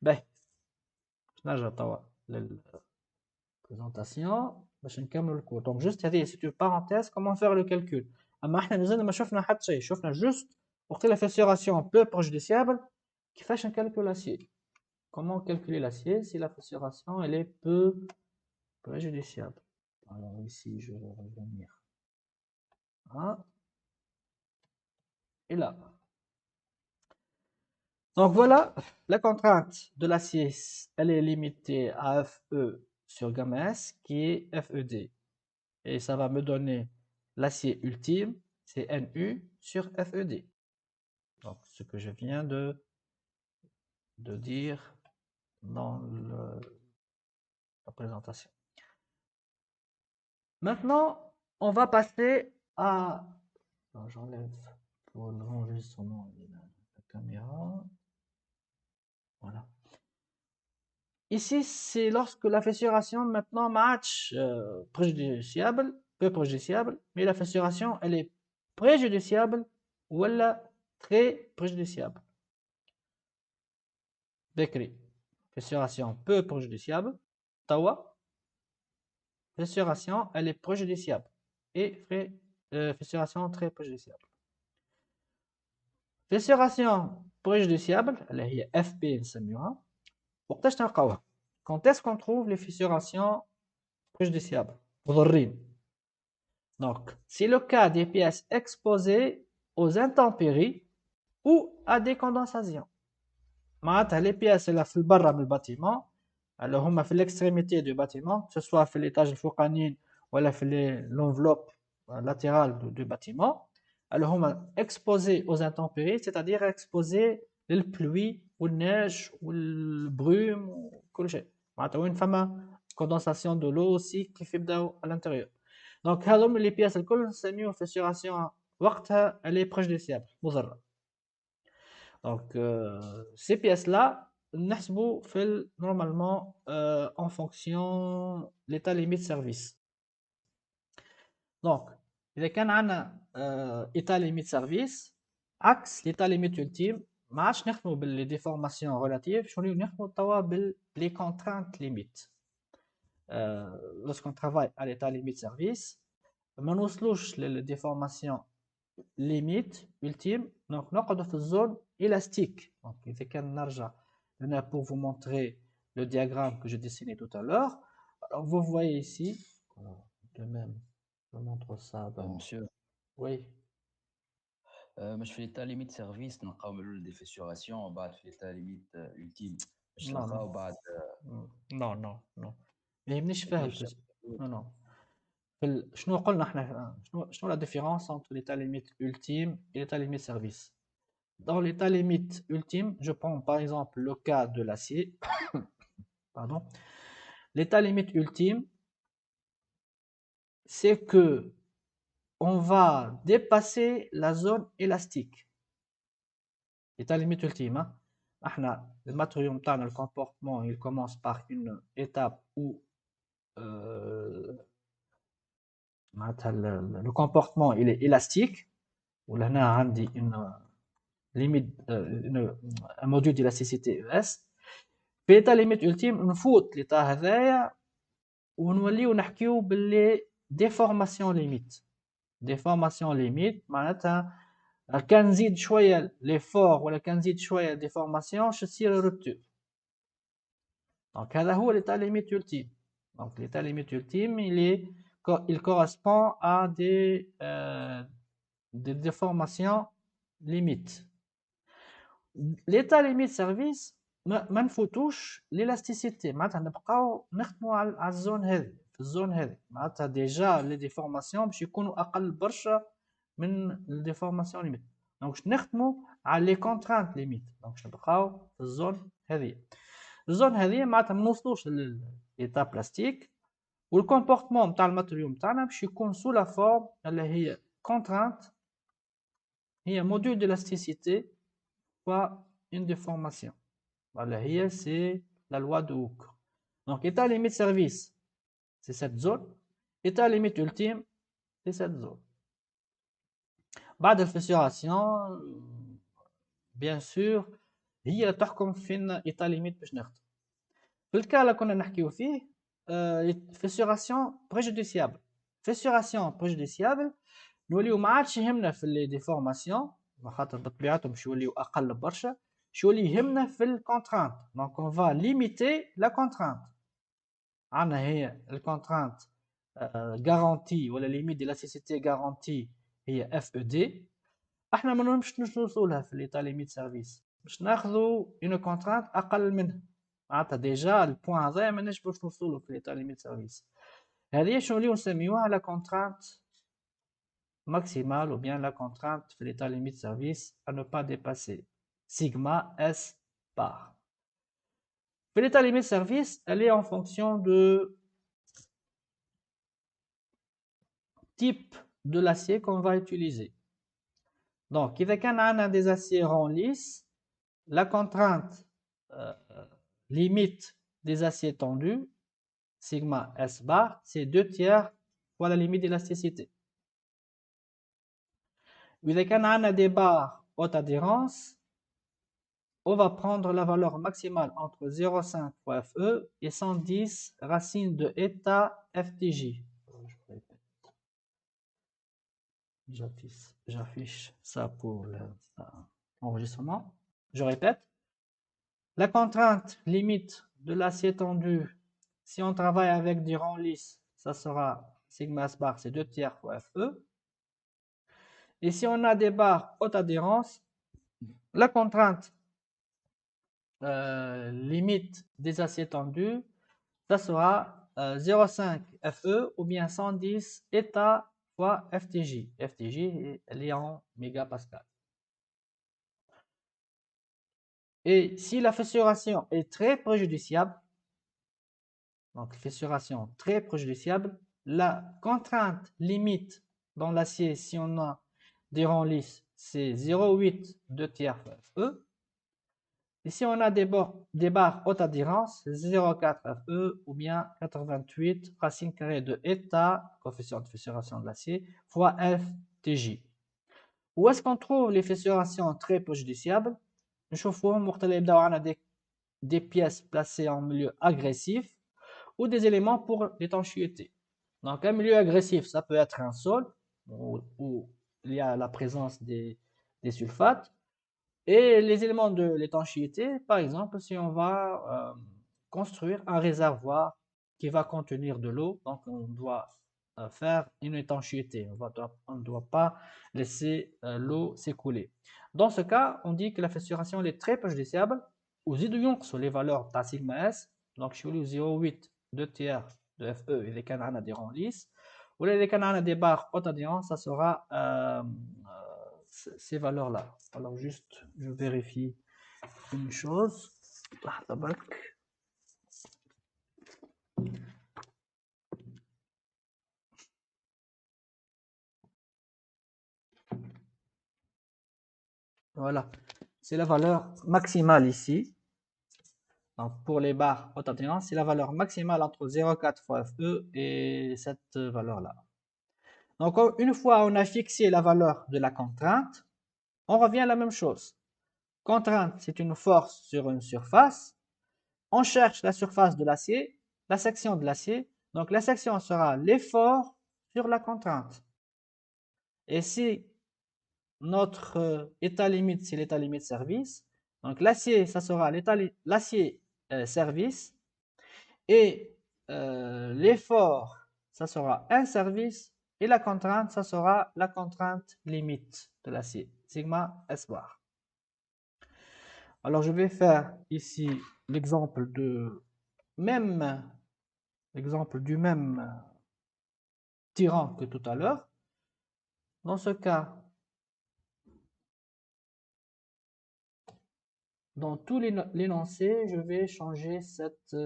باهي باش نرجع توا للبريزونطاسيون باش نكملوا الكور. دونك جوست هذه سي اون بارونتيز كومون فير لو كالكول. اما احنا مازلنا ما شفنا حتى شيء، شفنا جوست وقت لا فيسيوراسيون بو بريجوديسيابل كيفاش نكالكول لاسيي. Comment calculer l'acier si la fissuration elle est peu préjudiciable. Alors ici je vais revenir là et là. Donc voilà, la contrainte de l'acier, elle est limitée à Fe sur gamma S qui est FED. Et ça va me donner l'acier ultime, c'est Nu sur FED. Donc ce que je viens de dire dans la présentation. Maintenant, on va passer à... J'enlève pour l'enregistrement de la caméra. Voilà. Ici, c'est lorsque la fissuration maintenant match préjudiciable, peu préjudiciable, mais la fissuration, elle est préjudiciable ou elle est très préjudiciable. Décrit. fissuration peu préjudiciable. Tawa, fissuration, elle est préjudiciable. Et fissuration très préjudiciable. Fissuration préjudiciable, اللي هي FP نسميوها. وقتاش تلقاوها؟ Quand est-ce qu'on trouve les fissurations préjudiciables مضرين. Donc, c'est le cas des pièces exposées aux intempéries ou à des condensations. معناتها les pièces اللي في البرة من الباتيمون اللي هما في l'extrémité du bâtiment, que ce soit في l'étage الفوقانيين ولا في l'enveloppe latérale du bâtiment, اللي هما exposés aux intempéries, c'est-à-dire exposés للpluie والneige والbrume وكل شيء. معناتها وين فما condensation de l'eau aussi كيف يبداو à l'intérieur. Donc هذوما les pièces الكل نسميوها fissuration وقتها elle est préjudiciable مضرة. Donc ces pièces-là نحسبوا في normalement en fonction l'état limite service. Donc إذا كان عندنا état limite service عكس l'état limite ultime ما عادش نخدموا باللي déformations relatives شنو نخدموا توا باللي contraintes limites. Lorsqu'on travaille à l'état limite service ما نوصلوش للديفورماسيون ليميت ultime donc نقعدوا في الزون élastique. Donc إذا كان نرجع هنا pour vous montrer le diagramme que j'ai dessiné tout à l'heure. Alors vous voyez ici de même je montre ça.
Monsieur,
oui.
مش في l'état limite service نلقاو من دي فيسوراسيون وبعد في l'état limite ultime باش
Non,
نلقاو
non.
بعد
non ما يهمنيش فيها non. شنو قلنا احنا شنو la différence entre l'état limite ultime et l'état limite service. Dans l'état limite ultime, je prends par exemple le cas de l'acier. Pardon. L'état limite ultime, c'est que on va dépasser la zone élastique. L'état limite ultime, hein. Le matériau, le comportement, il commence par une étape où le comportement il est élastique. Où là, on a une limite, un module d'élasticité ES. في l'état limite ultime نفوت l'état هذايا ونوليو نحكيو باللي déformation limite. Déformation limite معناتها كان نزيد شويه l'effort ولا كان نزيد شويه déformation تصير rupture. Donc هذا هو l'état limite ultime. Donc l'état limite ultime il correspond à des déformations limites. L'état limite service ما نفوتوش l'élasticité معناتها نبقاو نخدموا على الزون هذه في الزون هذه معناتها ديجا لي ديفورماسيون باش يكونوا اقل برشا من الديفورماسيون ليميت دونك باش نخدموا على لي كونترانت ليميت دونك باش نبقاو في الزون هذه. الزون هذه معناتها ما نوصلوش للإيتا بلاستيك والكومبورتمون نتاع الماتيريو نتاعنا باش يكون سو لا فورم اللي هي كونترانت هي موديول d'élasticité fois une déformation. Voilà, c'est la loi de Hooke. Donc, état limite service, c'est cette zone. État limite ultime, c'est cette zone. بعد الفسيوراسيون bien sûr هي اللي تحكم فين état limite باش ناخذ. في الكا اللي كنا نحكيو فيه فسيوراسيون بريجوديسيابل. فسيوراسيون بريجوديسيابل نوليو ما عادش يهمنا في لي ديفورماسيون خاطر بطبيعتهم باش يوليو اقل برشا. شو اللي يهمنا في الكونترانت دونك اون فا ليميتي لا كونترانت. عندنا هي الكونترانت غارانتي ولا ليميت دي لاسيسيتي غارانتي هي اف او دي. احنا ما نمش نوصلوا لها في ليتا ليميت سيرفيس باش ناخذوا اون كونترانت اقل منها معناتها ديجا البوان هذا ما نجموش نوصلوا في ليتا ليميت سيرفيس. هذه شنو اللي نسميوها لا كونترانت maximale ou bien la contrainte de l'état limite service à ne pas dépasser. Sigma S bar. L'état limite service, elle est en fonction de type de l'acier qu'on va utiliser. Donc, il y a des aciers ronds lisses, la contrainte limite des aciers tendus, sigma S bar, c'est 2/3 fois la limite d'élasticité. إذا كان عندنا des barres haute adhérence on va prendre la valeur maximale entre 0,5 fois FE et 110 racine de eta FTJ. J'affiche ça pour l'enregistrement. Je répète. La contrainte limite de l'acier tendu, si on travaille avec des rangs lisses, ça sera sigma S bar, c'est 2 tiers fois FE. Et si on a des barres haute adhérence, la contrainte limite des aciers tendus, ça sera 0,5 FE ou bien 110 eta fois FTJ. FTJ, elle est en mégapascal. Et si la fissuration est très préjudiciable, donc fissuration très préjudiciable, la contrainte limite dans l'acier, si on a des rangs lisses, c'est 0,8 2 tiers fois FE. Et si on a des barres haute adhérence, 0,4 FE ou bien 88 racine carrée de eta, coefficient de fissuration de l'acier, fois FTJ. Où est-ce qu'on trouve les fissurations très préjudiciables? نشوفوهم وقت اللي يبداو عندنا des pièces placées en milieu agressif ou des éléments pour l'étanchéité. Donc un milieu agressif, ça peut être un sol où il y a la présence des sulfates. Et les éléments de l'étanchéité, par exemple, si on va construire un réservoir qui va contenir de l'eau, donc on doit faire une étanchéité. On ne doit pas laisser l'eau s'écouler. Dans ce cas, on dit que la fissuration elle est très préjudiciable. Sur les valeurs de sigma S, donc chez 0,8 2 tiers de FE et les canaux des rangs lisses, ou les canaux des barres haute adhérence, ça sera ces valeurs-là. Alors juste, je vérifie une chose. Voilà, c'est la valeur maximale ici. Donc pour les barres haute adhérence, c'est la valeur maximale entre 0,4 fois FE et cette valeur-là. Donc une fois on a fixé la valeur de la contrainte, on revient à la même chose. Contrainte, c'est une force sur une surface. On cherche la surface de l'acier, la section de l'acier. Donc la section sera l'effort sur la contrainte. Et si notre état limite, c'est l'état limite service, donc l'acier, ça sera l'acier service. Et l'effort, ça sera un service. Et la contrainte, ça sera la contrainte limite de l'acier, sigma S bar. Alors je vais faire ici l'exemple du même tirant que tout à l'heure. Dans ce cas, dans tout l'énoncé, je vais changer cette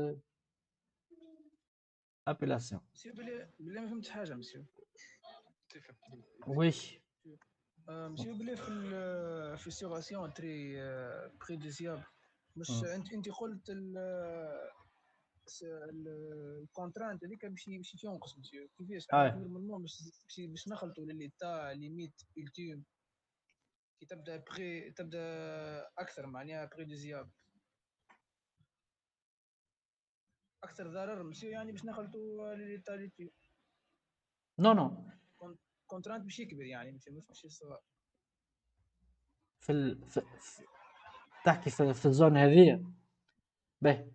appellation. Oui.
monsieur بلي في الفيسيوراسيون تري بريديسيابل مش انت قلت الكونترانت هذيك باش تنقص مسيو كيفاش نورمالمون باش نخلطوا لليتا ليميت التيم كي تبدا اكثر معناها بريديسيابل اكثر ضرر مسيو يعني باش نخلطوا لليتا ليتيم
نو
كونترانت باش يكبر يعني مش الصغار
تحكي في الزون هذه باهي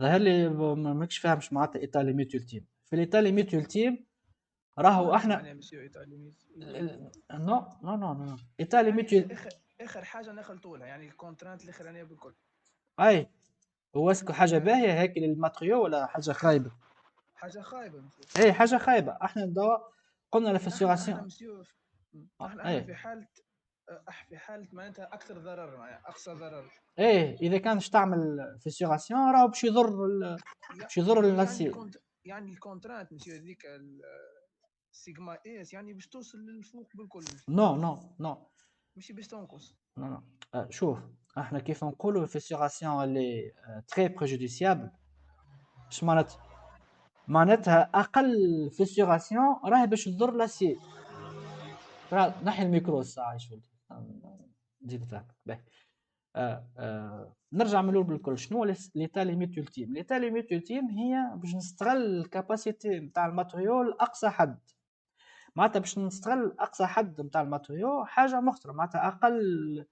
ظهر لي ماكش فاهم اش معناتها ايتا ليميت التيم في الايتا ليميت التيم راهو احنا نو ايتا ليميت
اخر حاجه نخلطوا لها يعني الكونترانت الاخرانيه بالكل
اي هو اسكو حاجه باهيه هيك للماتريو ولا حاجه خايبه
حاجه خايبه
اي حاجه خايبه احنا دوا قلنا الفيسيوراسيون
احنا في حاله معناتها اكثر ضرر معناتها اقصى ضرر
ايه اذا كانش تعمل فيسيوراسيون راهو باش يضر الناس
يعني الكونترانت مسيو هذيك سيجما اس يعني باش توصل للفوق بالكل
نو
ماشي باش تنقص
نو شوف احنا كيف نقولوا الفيسيوراسيون اللي تري بريجوديسيابل اش معناتها اقل فيسيوراسيون راهي باش تضر لاسي. نحي الميكرو الساعه شوي نزيد فهمك باهي. نرجع من الاول بالكل. شنو ليتا ليميت التيم؟ ليتا ليميت التيم هي باش نستغل الكاباسيتي نتاع الماتريو لاقصى حد. معناتها باش نستغل اقصى حد نتاع الماتريو حاجه مخطره، معناتها اقل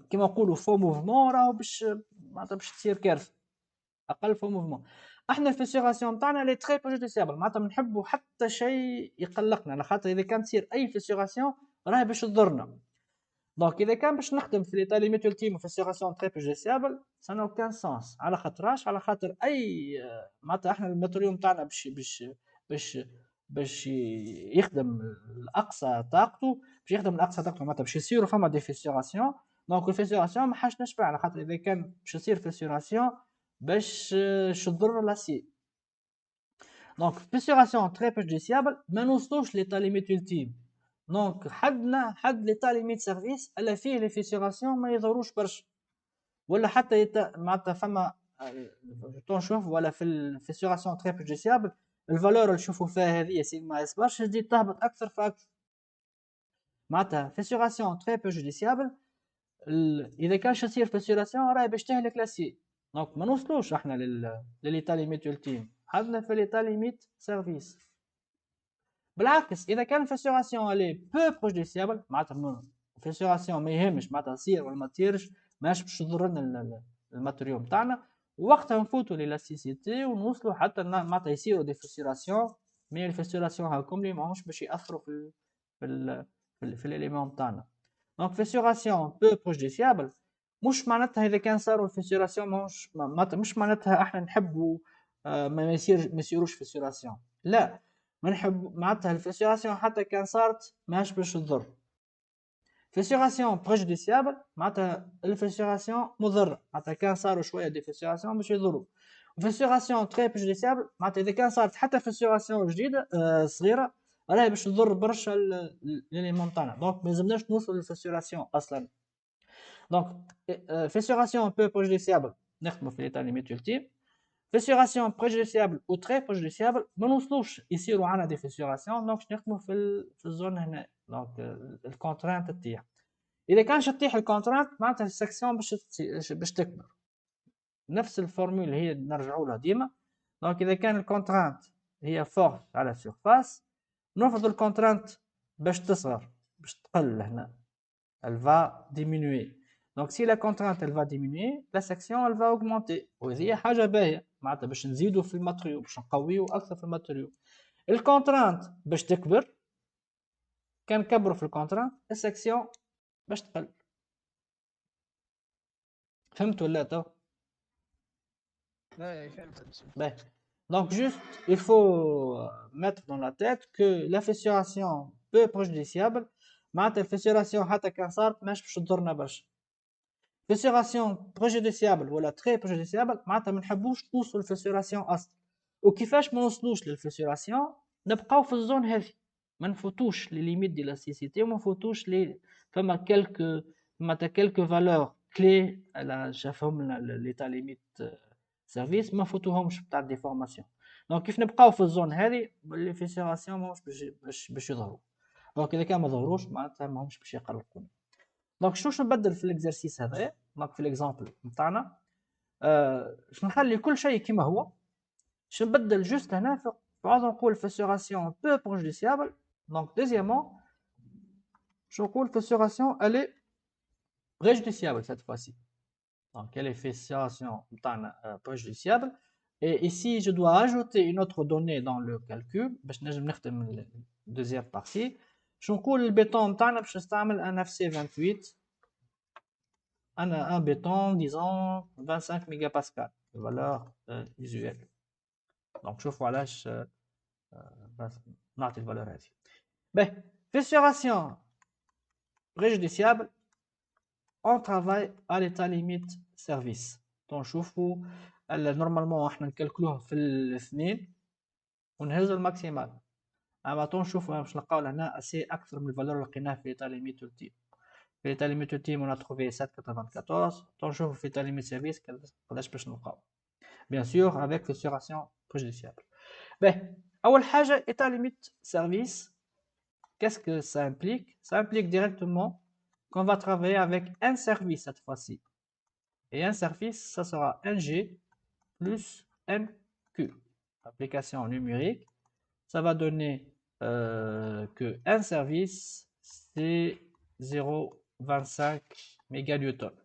كيما نقولوا فو موفمون راهو باش معناتها باش تصير كارثه. اقل فو موفمون. احنا الفيسيوراسيون نتاعنا لي تري بريجوديسيابل، معناتها ما نحبوا حتى شيء يقلقنا، على خاطر اذا كان تصير اي فيسيوراسيون راهي باش تضرنا. دونك اذا كان باش نخدم في ليتا ليميت التيم وفيسيوراسيون تري بريجوديسيابل سا نو كان سونس. على خاطراش؟ على خاطر اي معناتها احنا الماتريو نتاعنا باش باش يخدم الاقصى طاقته، معناتها باش يصيروا فما دي فيسيوراسيون. دونك الفيسيوراسيون ما حاجه نشبع، على خاطر اذا كان باش يصير فيسيوراسيون باش تضر لاسي. دونك فيسيوراسيون تري بريجوديسيابل ما نوصلوش ليتا ليميت التيم. دونك حد ليتا ليميت سيرفيس الا فيه لي فيسيوراسيون ما يضروش برشا، ولا حتى معناتها فما تنشوف ولا في الفيسيوراسيون تري بريجوديسيابل الفالور اللي نشوفوا فيها هذه سيغما اس باش تزيد تهبط اكثر فاكثر. معناتها فيسيوراسيون تري بريجوديسيابل اذا كان يصير فيسيوراسيون راهي باش تهلك لاسي. دونك ما نوصلوش احنا لليتا ليميت التيم، حدنا في ليتا ليميت سيرفيس. بالعكس اذا كان الفيسيوراسيون الي بو بريجوديسيابل، معناتها الفيسيوراسيون ما يهمش معناتها تصير ولا ما تصيرش، ماهيش باش تضرنا الماتريو نتاعنا، وقتها نفوتوا للاسيسيتي ونوصلوا حتى معناتها يصيروا دي فيسيوراسيون. مي الفيسيوراسيون هاكم لي ماهمش باش ياثروا في الاليمون نتاعنا. دونك فيسيوراسيون بو بريجوديسيابل مش معناتها اذا كان صاروا الفيسيوراسيون مش معناتها احنا نحبوا ما يصيروش فيسيوراسيون، لا ما نحب معناتها الفيسيوراسيون حتى كان صارت ماهيش باش تضر. فيسيوراسيون بريجوديسيابل معناتها الفيسيوراسيون مضره، معناتها كان صاروا شويه دي فيسيوراسيون باش يضروا. فيسيوراسيون تري بريجوديسيابل معناتها اذا كان صارت حتى فيسيوراسيون جديده صغيره راهي باش تضر برشا ليليمون تاعنا. دونك ما لازمناش نوصلوا للفيسيوراسيون اصلا. دونك فيسيوراسيون بو بريجوديسيابل نخدموا في ليتا ليميت التيم. فيسيوراسيون بريجوديسيابل و تري بريجوديسيابل ما نوصلوش يصيروا عندنا دي فيسيوراسيون، دونك نخدموا في الزون هنا. دونك الكونترانت تطيح. اذا كانش تطيح الكونترانت معناتها السكسيون باش تكبر. نفس الفورمول هي نرجعوا لها ديما. دونك اذا كان الكونترانت هي فورس على سيرفاس، نفرض الكونترانت باش تصغر باش تقل هنا elle va diminuer. Donc si la contrainte elle va diminuer, la section elle va augmenter. وهذه حاجه باهيه معناتها باش نزيدوا في الماتريو، باش نقويوا اكثر في الماتريو. الكونترانت باش تكبر، كان كبروا في الكونترانت السكسيون باش تقل. فهمت ولا تو؟
لا فهمت.
باهي. Donc juste il faut mettre dans la tête que la fissuration peu préjudiciable معناتها الفيسيوراسيون حتى كان صارت ماش باش تضرنا برشا. فيسيوراسيون بريجوديسيابل ولا تري بريجوديسيابل معناتها ما نحبوش نوصلوا للفيسيوراسيون اصلا. وكيفاش ما نوصلوش للفيسيوراسيون؟ نبقاو في الزون هذه، ما نفوتوش لي ليميت دي لاسيسيتي وما نفوتوش لي فما كلكو فالور كلي على شافهم لنا ليتا ليميت سيرفيس ما نفوتوهمش بتاع ديفورماسيون. دونك كيف نبقاو في الزون هذه لي فيسيوراسيون ماهمش باش يظهروا. دونك اذا كان ما ظهروش معناتها ماهمش باش يقلقونا. دونك شنو نبدل في الاكزرسيس هذا؟ دونك في الاكزامبل نتاعنا باش نخلي كل شيء كما هو. باش نبدل جوست هنا في بعض نقول فيسيوراسيون بو بريجوديسيابل. دونك دوزيامون باش نقول فيسيوراسيون الي بريجوديسيابل cette fois-ci. Donc elle est fissure نتاعنا préjudiciable. Et ici je dois ajouter une autre donnée dans le calcul باش نجم نخدم deuxième partie. باش نقول البيتون نتاعنا باش نستعمل ان اف سي 28. انا ان بيتون disons 25 ميجا باسكال valeur usuelle. دونك شوفوا علاش نعطي الفالور هذه. باهي فيسيوراسيون préjudiciable on travaille à l'état limite service. تنشوفوا نورمالمون احنا نكالكلوهم في الاثنين ونهزوا الماكسيمال. اما تنشوفوا باش نلقاو لهنا اسي اكثر من الفالور اللي لقيناه في l'état limite ultime. في l'état limite ultime on a trouvé 7,94. تنشوفوا في l'état limite service قداش باش نلقاو. Bien sûr avec fissuration préjudiciable. Ben, اول حاجه état limite service. Qu'est-ce que ça implique? Ça implique directement qu'on va travailler avec un service cette fois-ci. Et un service, ça sera NG plus NQ. Application numérique, ça va donner que un service, c'est 0,25 méganewtons.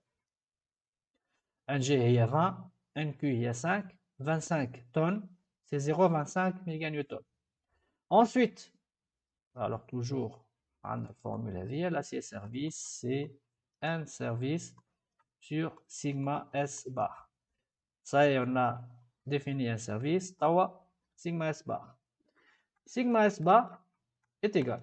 NG il y a 20, NQ il y a 5, 25 tonnes, c'est 0,25 méganewtons. Ensuite, alors toujours, on a formule à dire, l'acier service, c'est un service sur sigma S bar. Ça y est, on a défini un service, tawa, sigma S bar. Sigma S bar est égal.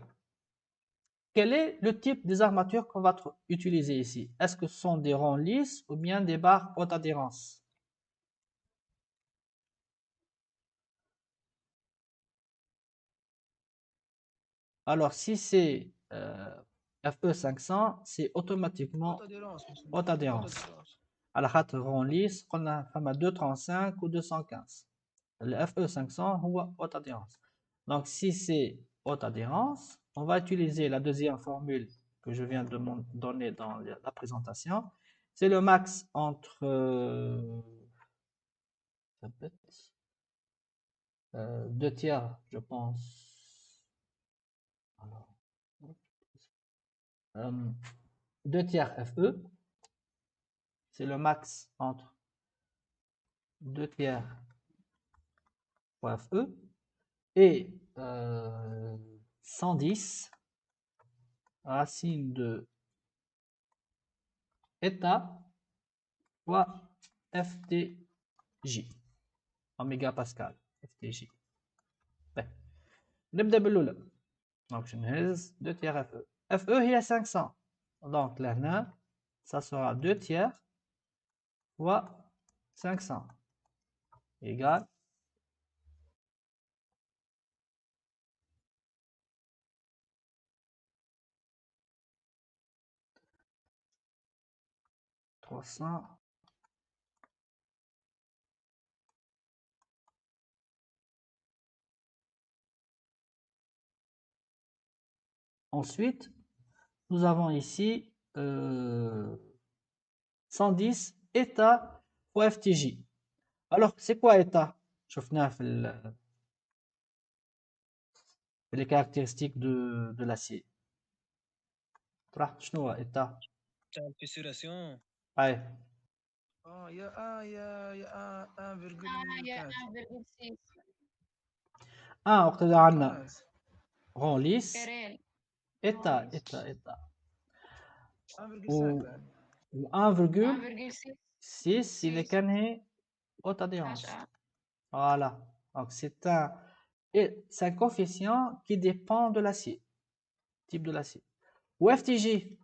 Quel est le type des armatures qu'on va utiliser ici? Est-ce que ce sont des ronds lisses ou bien des barres haute adhérence? Alors, si c'est FE 500, c'est automatiquement haute adhérence. À la خاطر rond lisse, on a 235 ou 215. Le FE 500 ou haute adhérence. Donc, si c'est haute adhérence, on va utiliser la deuxième formule que je viens de donner dans la présentation. C'est le max entre 2 tiers, je pense. Alors, 2 tiers FE. C'est le max entre 2 tiers fois FE et 110 racine de état fois FTJ en mégapascal. FTJ. نبدأ بالأولى. Donc je نهز 2 tiers FE. FE هي 500. Donc là, ça sera 2 tiers fois 500 égale 300. Ensuite, nous avons ici 110 état fois FTJ. Alors, c'est quoi état? شفناه في les caractéristiques de l'acier. شنو هو état؟
تاع الفيسيراسيون.
Ouais.
يا 1,15.
1 وقت اللي عندنا
15.
rond lisse
كريل
état و
1,5
1,6 إذا كان هي haute adhérence. Voilà. Donc c'est un coefficient qui dépend de l'acier, type de l'acier. Ou FTJ.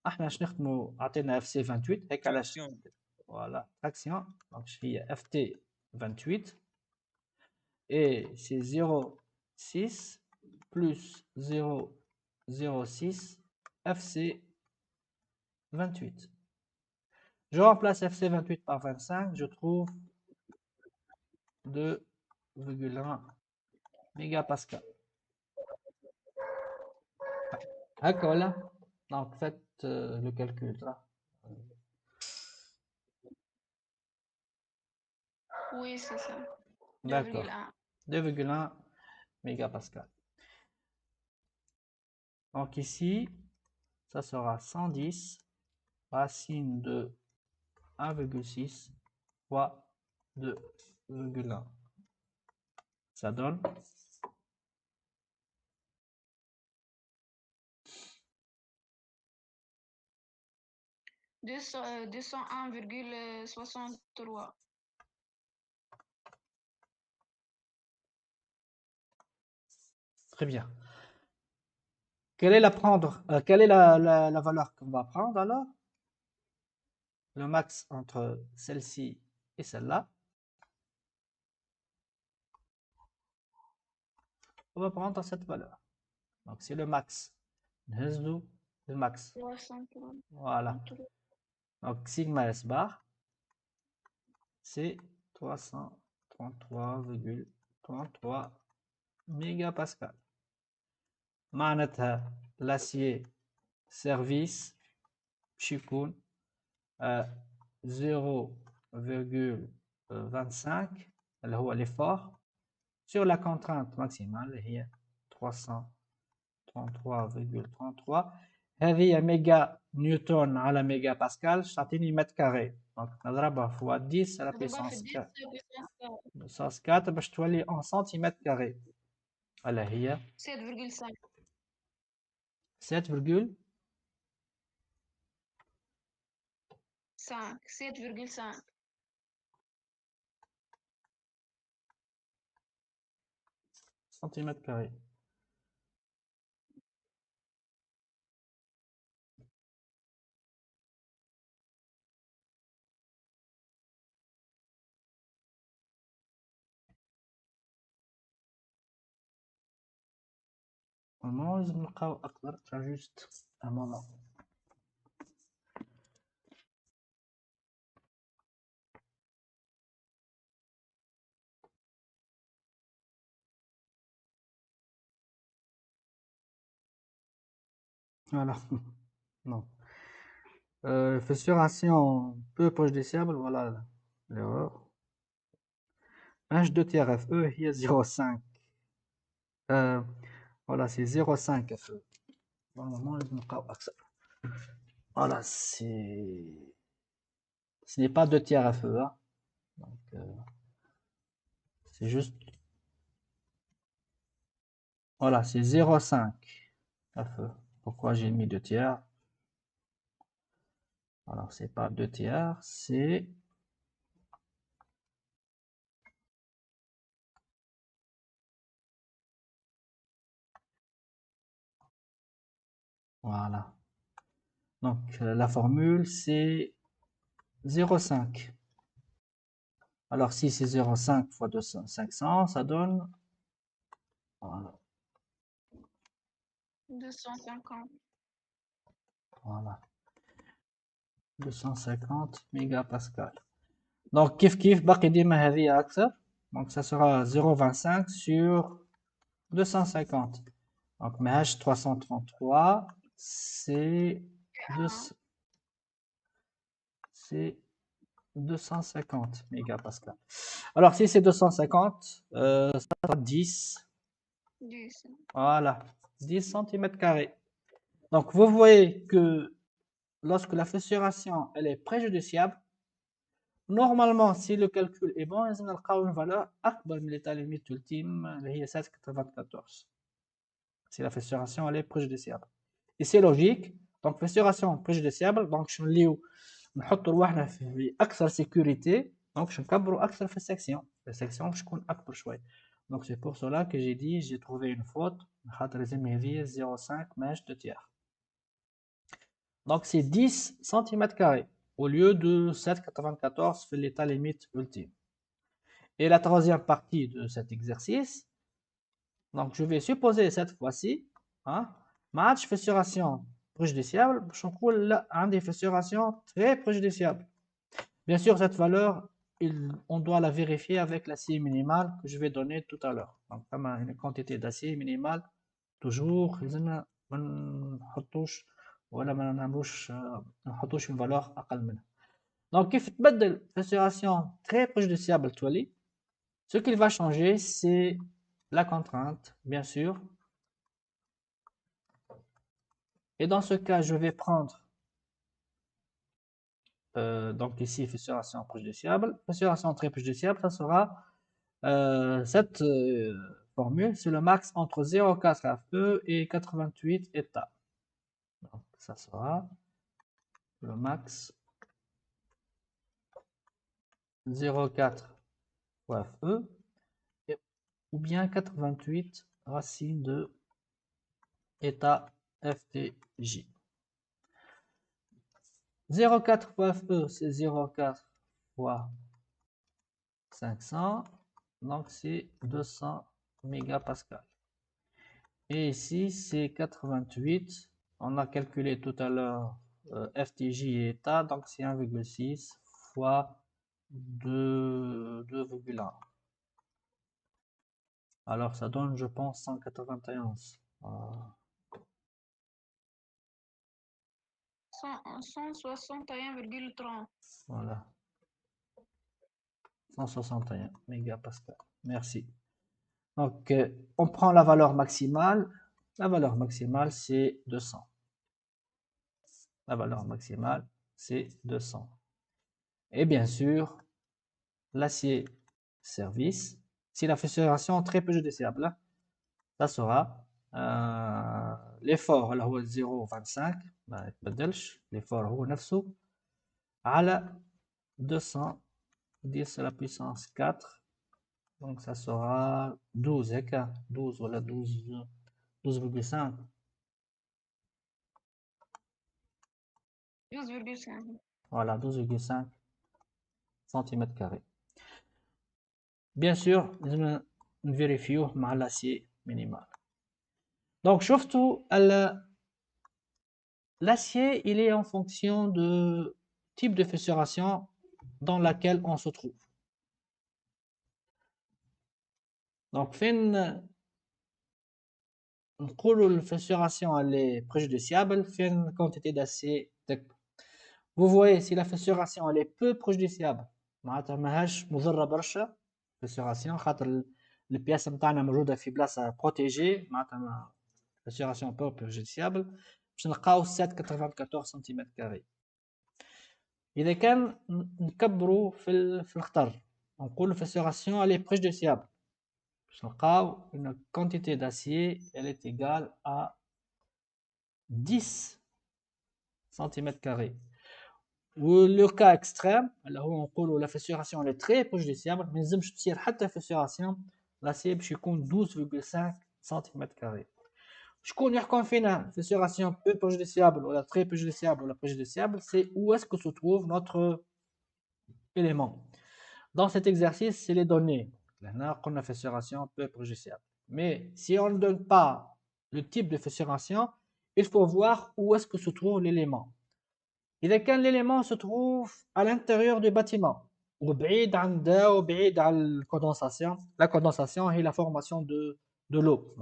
احنا باش نخدموا عطينا اف سي 28 هيك علاش فوالا traction. Donc هي FT 28 et c'est 0,6 plus 0,06 FC 28. Je remplace FC 28 par 25, je trouve 2,1 mégapascal. D'accord là. Donc faites le calcul là.
Oui, c'est ça.
D'accord. 2,1 mégapascal. Donc ici, ça sera 110 racine de 1,6 fois 2,1. Ça donne
201,63.
très bien. Quelle est la valeur qu'on va prendre alors? Le max entre celle-ci et celle-là. On va prendre cette valeur. Donc c'est le max. Le max. Voilà. Donc sigma S bar, c'est 333,33 mégapascal. معناتها l'acier service باش يكون 0,25 اللي هو l'effort sur la contrainte maximale اللي هي 333,33. هذه هي ميجا نيوتن على ميجا باسكال تعطيني متر كاري. دونك نضربها فوا 10 على بيسانس 4 باش تولي en سنتيمتر كاري. هلا هي
7,5
7,5
7,5
سنتيمتر كاري. normalement لازم نلقاو اكبر جوست un moment. Voilà. Non. Fissuration peu proche des cibles, voilà l'erreur. H2 tiers FE, il y a 0,5. Voilà, c'est 0,5 FE. Normalement, je ne pas ça. Voilà, ce n'est pas 2 tiers FE. Hein. Donc, c'est juste. Voilà, c'est 0,5 FE. Pourquoi j'ai mis 2 tiers? Alors, c'est pas 2 tiers, c'est. Voilà. Donc, la formule, c'est 0,5. Alors, si c'est 0,5 fois 200, 500, ça donne. Voilà.
250
Voilà. 250 mégapascal. Donc, kif, باقي ديما هذه أكثر. Donc, ça sera 0,25 sur 250. Donc, MH 333, c'est 250 mégapascal. Alors, si c'est 250, ça sera 10.
10
Voilà, 10 cm². Donc, vous voyez que lorsque la fissuration elle est préjudiciable, normalement, si le calcul est bon, on a une valeur أكبر من l'état limite ultime, اللي هي 7,94. Si la fissuration elle est préjudiciable. Et c'est logique. Donc, fissuration préjudiciable, donc je نحطوا رواحنا في أكثر sécurité. Donc, je نكبروا أكثر في السكسيون. السكسيون باش تكون أكبر شوي. Donc, c'est pour cela que j'ai dit, j'ai trouvé une faute. خاطر لازم هذه 0,5 ماش de tiers. Donc, c'est 10 cm² au lieu de 7,94 fait l'état limite ultime. Et la troisième partie de cet exercice, donc je vais supposer cette fois-ci, hein, match fissuration préjudiciable, je trouve un des fissurations très préjudiciable. Bien sûr, cette valeur, on doit la vérifier avec l'acier minimal que je vais donner tout à l'heure. Donc, comme une quantité d'acier minimal, toujours, ولا ما نعملوش نحطوش une valeur أقل منها. Donc, كيف تبدل fissuration très préjudiciable تولي, ce qu'il va changer, c'est la contrainte, bien sûr. Et dans ce cas, je vais prendre donc ici fissuration préjudiciable. Fissuration très préjudiciable, ça sera cette formule, c'est le max entre 0,4 FE et 88 états. Donc, ça sera le max 0,4 fois FE ou bien 88 racine de état FTJ. 0,4 fois FE, c'est 0,4 fois 500, donc c'est 200 mégapascal. Et ici, c'est 88. On a calculé tout à l'heure FTJ et état, donc c'est 1,6 fois 2,1. Alors, ça donne, je pense, 191.
161,30.
Voilà. 161 mégapascal. Merci. Donc, on prend la valeur maximale. La valeur maximale, c'est 200. La valeur maximale, c'est 200. Et bien sûr, l'acier service, si la fissuration est très peu judiciable, ça sera l'effort, là, هو 0,25 ما يتبدلش l'effort هو نفسه على 210 à la puissance 4. Donc ça sera 12 هكا 12 ولا 12 12,5
12,5.
voilà 12,5 cm carrés. Bien sûr, لازم نفيريفيوه مع l'acier minimal. Donc شفتوا l'acier, il est en fonction de type de fissuration dans laquelle on se trouve. Donc, fin la fissuration elle est préjudiciable, fin quantité d'acier. Vous voyez, si la fissuration elle est peu préjudiciable, معناتها ماهاش مضرة برشا fissuration خاطر البياس نتاعنا موجودة في بلاصة بروتيجي معناتها fissuration peu préjudiciable باش نلقاو 7,94 سنتيمتر كاري. إذا كان نكبروا في الخطر نقولوا fissuration elle est préjudiciable باش نلقاو une quantité d'acier elle est égale à 10 cm carrés. Ou le cas extrême اللي هو نقولوا la fissuration elle est très préjudiciable ما يلزمش تصير حتى fissuration l'acier باش يكون 12,5 cm carrés. شكون يحكم فينا fissuration peu préjudiciable ou très préjudiciable ou la préjudiciable, c'est où est-ce que se trouve notre élément. Dans cet exercice, c'est les données. Là, on a fissuration peu préjudiciable. Mais si on ne donne pas le type de fissuration, il faut voir où est-ce que se trouve l'élément. Et quand l'élément se trouve à l'intérieur du bâtiment, ou بعيد عن ده وبعيد عن la condensation est la formation de l'eau.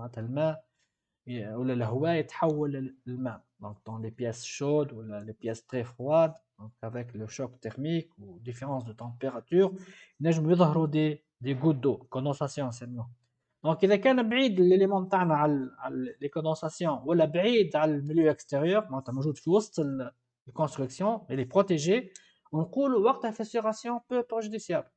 ولا الهواء يتحول للماء. Donc dans les pièces chaudes ou les pièces très froides, donc avec le choc thermique ou différence de température, ينجموا يظهروا des gouttes d'eau, condensation نسميوها. Donc إذا كان بعيد الإليمون تاعنا على les condensations ولا بعيد على الميليو extérieur معناتها موجود في وسط الكونستركسيون il est protégé, ونقولوا وقتها fissuration peu préjudiciable.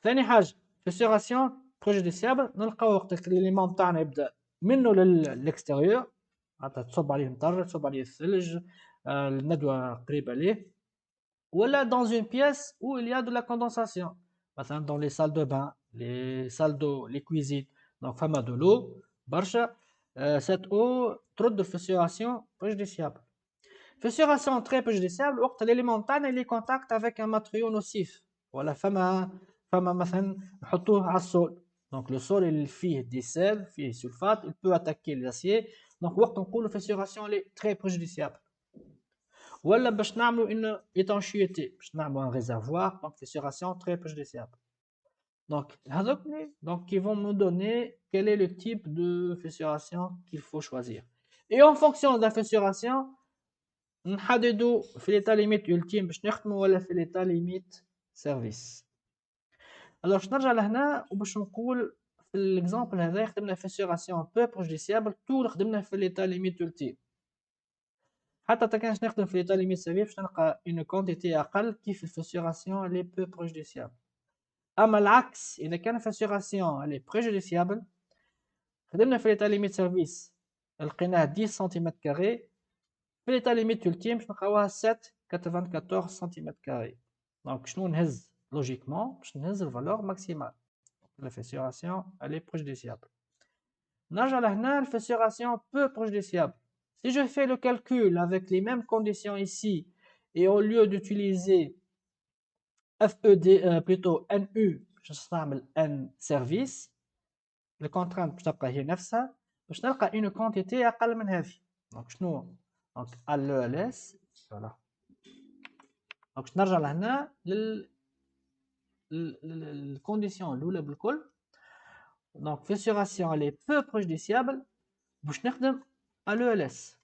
ثاني حاجة fissuration préjudiciable نلقاو وقت الإليمون تاعنا يبدا منه للاكستيريور معناتها تصب عليه مطر تصب عليه الثلج الندوة قريبة ليه ولا dans une pièce où il y a de la condensation مثلا dans les salles de bain les salles d'eau les cuisines donc فما de l'eau برشا cette eau ترد fissuration préjudiciable. Fissuration très préjudiciable وقت الإليمون تاعنا il est contact avec un matériau nocif ولا فما مثلا نحطوه على السول. Donc le sol il فيه des sels فيه sulfate il peut attaquer l'acier donc وقت نقولوا fissuration elle est très préjudiciable. ولا باش نعملوا une étanchéité باش نعملوا un réservoir donc fissuration très préjudiciable. Donc ils vont me donner quel est le type de fissuration qu'il faut choisir. Et en fonction de la fissuration نحددوا في l'état limite ultime باش نخدموا ولا في l'état limite service. Alors باش نرجع لهنا وباش نقول في الاكزامبل هذا خدمنا fissuration peu préjudiciable طول خدمنا في l'état limite ultime. حتى كانش نخدم في l'état limite service باش نلقى une quantité أقل كيف fissuration elle est peu préjudiciable. أما العكس إذا كان fissuration elle est préjudiciable خدمنا في l'état limite service لقيناه 10 سنتيمتر كاري في l'état limite ultime باش نلقاوها 7,94 سنتيمتر كاري. دونك شنو نهز logiquement باش نهز الفالور ماكسيمال. La fissuration elle est préjudiciable. نرجع لهنا la fissuration peu préjudiciable. Si je fais le calcul avec les mêmes conditions ici et au lieu d'utiliser FED plutôt NU باش نستعمل N service الكونترانت باش تبقى هي نفسها باش نلقى une quantité أقل من هذه. دونك شنو donc à l'ELS voilà. Donc باش نرجع لهنا الكونديسيون الاولى بالكل. Donc fissuration elle est peu préjudiciable باش نخدم à l'ELS.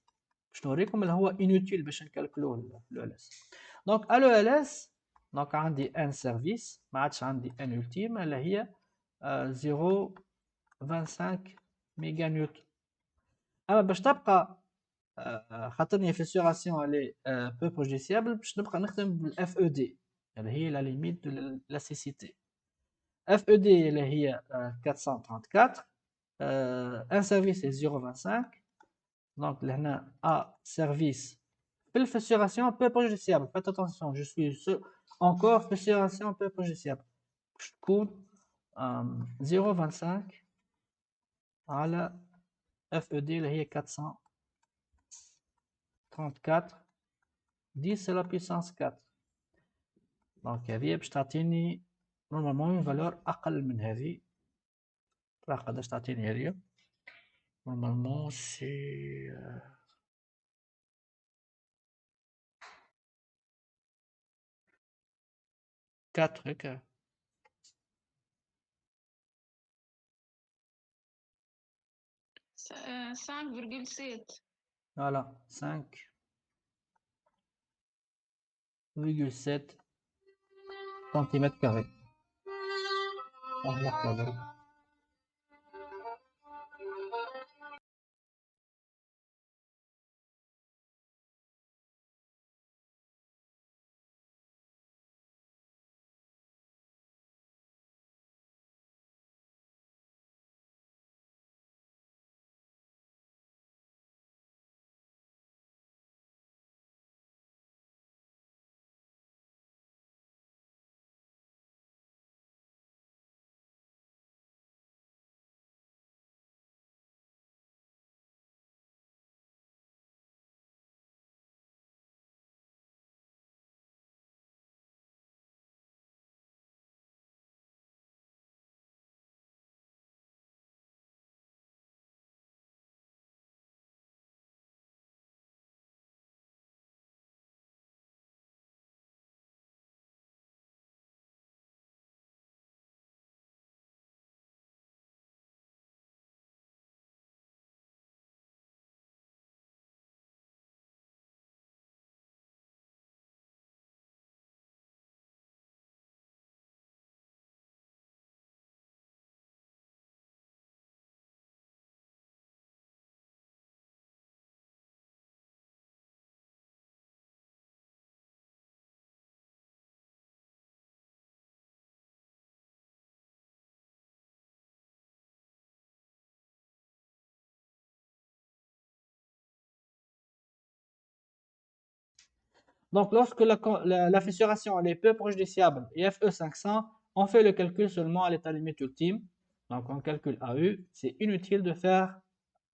باش نوريكم اللي هو inutile باش نكالكلو ال LS. دونك à l'ELS دونك عندي ان سيرفيس ما عادش عندي ان ultime اللي هي 0.25 ميجا نيوتن. اما باش تبقى خاطرني فيسوراسيون اللي بو بروجيسيابل باش نبقى نخدم بالاف او دي اللي هي لا ليميت دو لا سيسيتي. اف او دي اللي هي 434 ان سيرفيس 0.25 دونك لهنا ا سيرفيس في الفيسوراسيون بو بروجيسيابل. فات اتونسيون جو سوي encore فيسوراسيون بو بروجيسيابل باش تكون 0.25 على اف او دي اللي هي 434 10 à la puissance 4. دونك هذه باش تعطيني نورمالمون اون فالور اقل من هذه. راه قداش تعطيني هذه نورمالمون سي 4 هكا.
س- 5,7.
فوالا 5,7 سنتيمتر كاري. Donc, lorsque la fissuration est peu proche-du-ciable et FE500, on fait le calcul seulement à l'état limite ultime. Donc, on calcule AU. C'est inutile de faire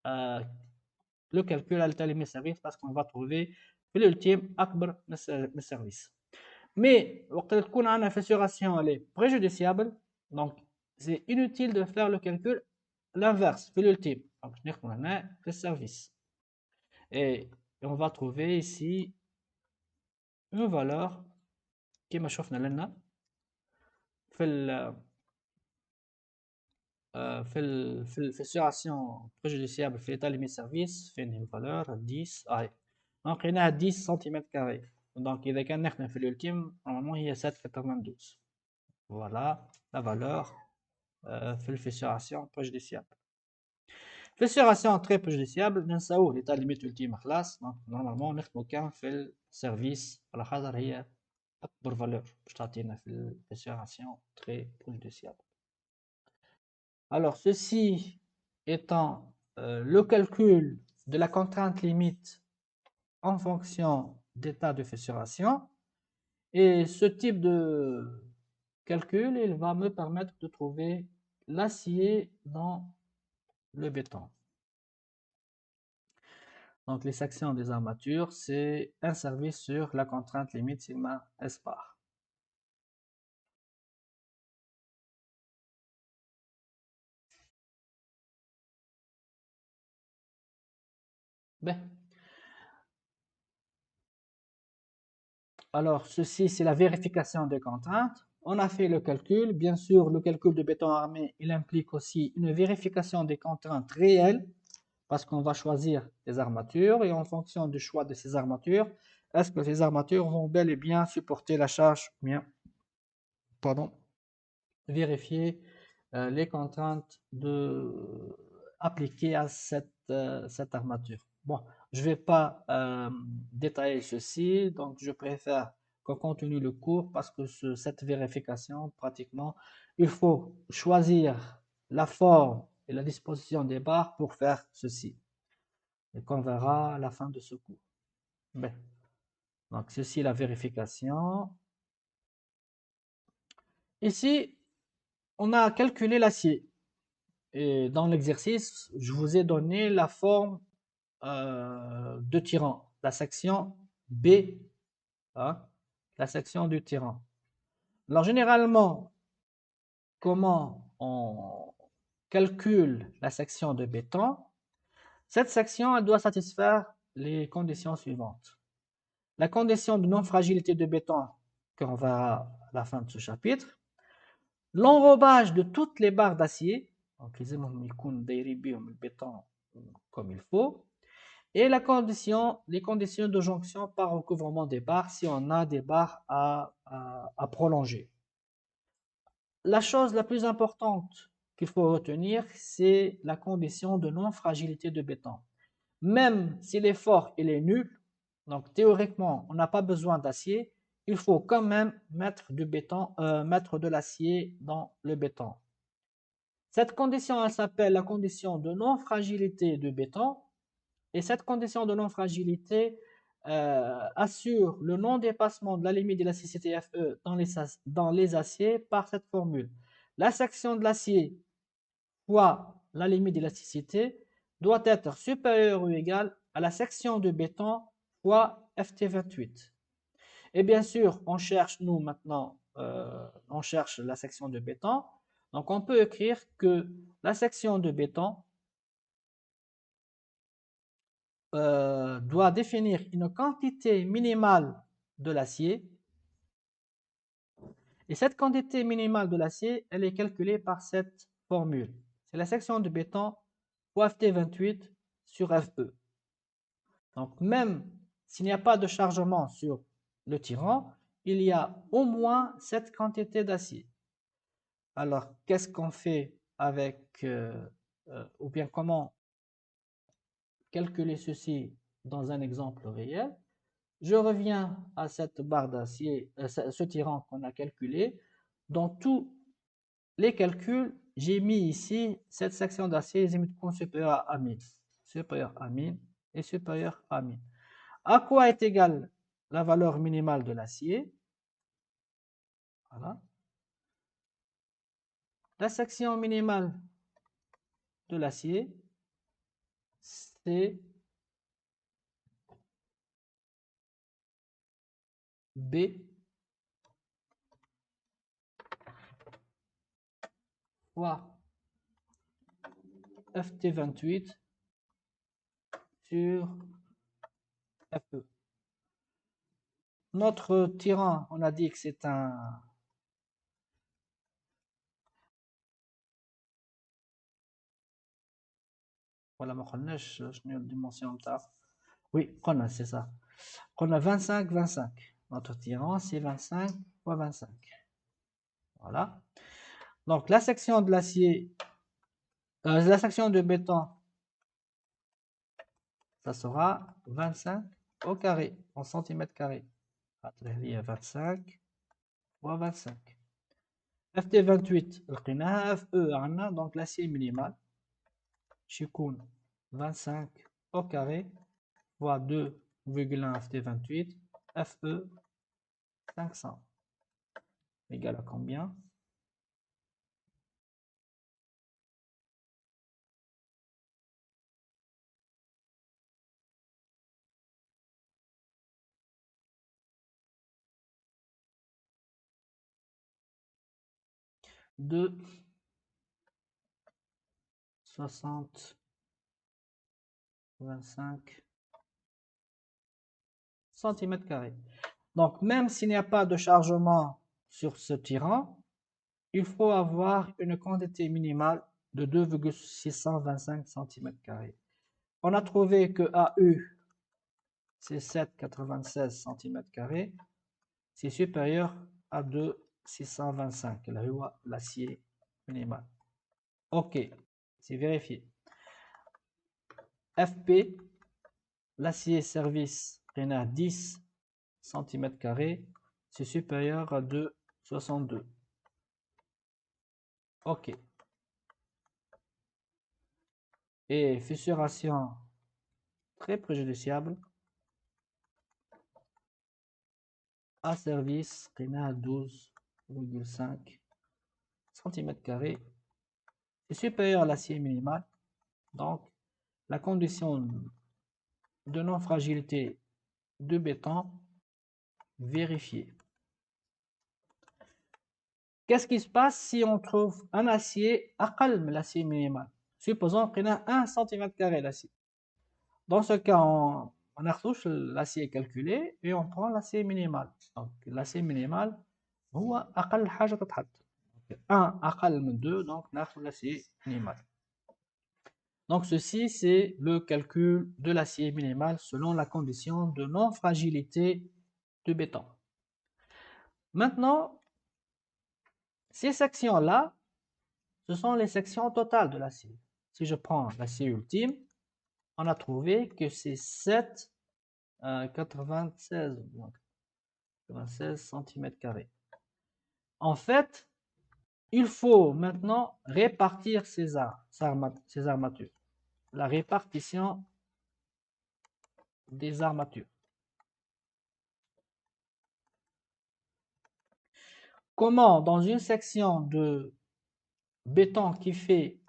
le calcul à l'état limite service parce qu'on va trouver l'ultime akbar de service. Mais, quand on a une fissuration elle est préjudiciable, donc c'est inutile de faire le calcul l'inverse, l'ultime. Donc, on a le service. Et on va trouver ici une valeur كما شفنا لنا في الفيسوراسيون بريجوديسيابل في l'état limite service فين هي الفالور 10 اهي دونك هنا 10 سنتيمتر كاري. دونك اذا كان نخدم في الالتيم نورمالمون هي 7.92. فوالا لا فالور في الفيسوراسيون بريجوديسيابل. فيسوراسيون تري بريجوديسيابل ننساوه l'état limite ultime خلاص. دونك نورمالمون نخدمو كان في السيرفيس على خاطر هي أكبر valeur باش تعطينا في الفيسوراسيون très préjudiciable. Alors ceci étant le calcul de la contrainte limite en fonction d'état de fissuration, et ce type de calcul il va me permettre de trouver l'acier dans le béton. Donc les sections des armatures c'est un service sur la contrainte limite sigma S bar. Ben. Alors, ceci, c'est la vérification des contraintes. On a fait le calcul. Bien sûr, le calcul de béton armé, il implique aussi une vérification des contraintes réelles. parce qu'on va choisir des armatures et en fonction du choix de ces armatures, est-ce que ces armatures vont bel et bien supporter la charge ou bien, pardon, vérifier les contraintes appliquées à cette armature. Bon, je ne vais pas détailler ceci, donc je préfère qu'on continue le cours parce que cette vérification, pratiquement, il faut choisir la forme et la disposition des barres pour faire ceci. Et qu'on verra à la fin de ce cours. Bien. Donc, ceci est la vérification. Ici, on a calculé l'acier. Et dans l'exercice, je vous ai donné la forme de tirant, la section B, hein, la section du tirant. Alors, généralement, comment on calcule la section de béton? Cette section, elle doit satisfaire les conditions suivantes. La condition de non-fragilité de béton, qu'on verra à la fin de ce chapitre. L'enrobage de toutes les barres d'acier, donc les béton comme il faut, et les conditions de jonction par recouvrement des barres si on a des barres à prolonger. La chose la plus importante qu'il faut retenir, c'est la condition de non-fragilité de béton. Même si l'effort est nul, donc théoriquement on n'a pas besoin d'acier, il faut quand même mettre de l'acier dans le béton. Cette condition, elle s'appelle la condition de non-fragilité de béton. Et cette condition de non-fragilité assure le non-dépassement de la limite d'élasticité Fe dans les aciers par cette formule. La section de l'acier fois la limite d'élasticité doit être supérieure ou égale à la section de béton fois Ft28. Et bien sûr, on cherche, nous maintenant, on cherche la section de béton. Donc, on peut écrire que la section de béton doit définir une quantité minimale de l'acier. Et cette quantité minimale de l'acier, elle est calculée par cette formule. C'est la section de béton fois Ft28 sur Fe. Donc, même s'il n'y a pas de chargement sur le tirant, il y a au moins cette quantité d'acier. Alors, qu'est-ce qu'on fait avec, ou bien comment calculer ceci dans un exemple réel? Je reviens à cette barre d'acier, ce tirant qu'on a calculé. Dans tous les calculs, j'ai mis ici cette section d'acier supérieur à 1000, supérieur à 1000 et supérieur à 1000. À quoi est égale la valeur minimale de l'acier? Voilà. La section minimale de l'acier, c'est B fois Ft28 sur Fe. Notre tirant, on a dit que c'est un... Voilà, ما قلناش شنو الديمونسيون نتاع. Oui, c'est ça. On a 25, 25. Notre tirant, c'est 25 fois 25. Voilà. Donc, la section de l'acier, la section de béton, ça sera 25 au carré, en centimètres carrés. 25 fois 25. FT28, لقيناها FE عندنا, donc l'acier minimal. Chikoun 25 au carré fois 2,1 FT28, FE 500. Égal à combien? De 60, 25 centimètres carrés. Donc, même s'il n'y a pas de chargement sur ce tirant, il faut avoir une quantité minimale de 2,625 cm². on a trouvé que AU, c'est 7,96 cm², c'est supérieur à 2,625, l'acier minimal. OK, c'est vérifié. FP, l'acier service rénal 10 cm², c'est supérieur à 2,62. OK. Et fissuration très préjudiciable. A service rénal 12,5 cm², c'est supérieur à l'acier minimal. Donc, la condition de non-fragilité de béton vérifiée. Qu'est-ce qui se passe si on trouve un acier aqal من l'acier minimal? Supposons qu'on a 1 cm² d'acier. Dans ce cas, on retouche l'acier calculé et on prend l'acier minimal. Donc, l'acier minimal, هو أقل حاجة تتحط. 1 أقل من 2, donc ناخذ l'acier minimal. Donc, ceci, c'est le calcul de l'acier minimal selon la condition de non-fragilité de béton. Maintenant, ces sections-là, ce sont les sections totales de l'acier. Si je prends l'acier ultime, on a trouvé que c'est 7,96 cm². En fait, il faut maintenant répartir ces armatures. La répartition des armatures. Comment, dans une section de béton qui fait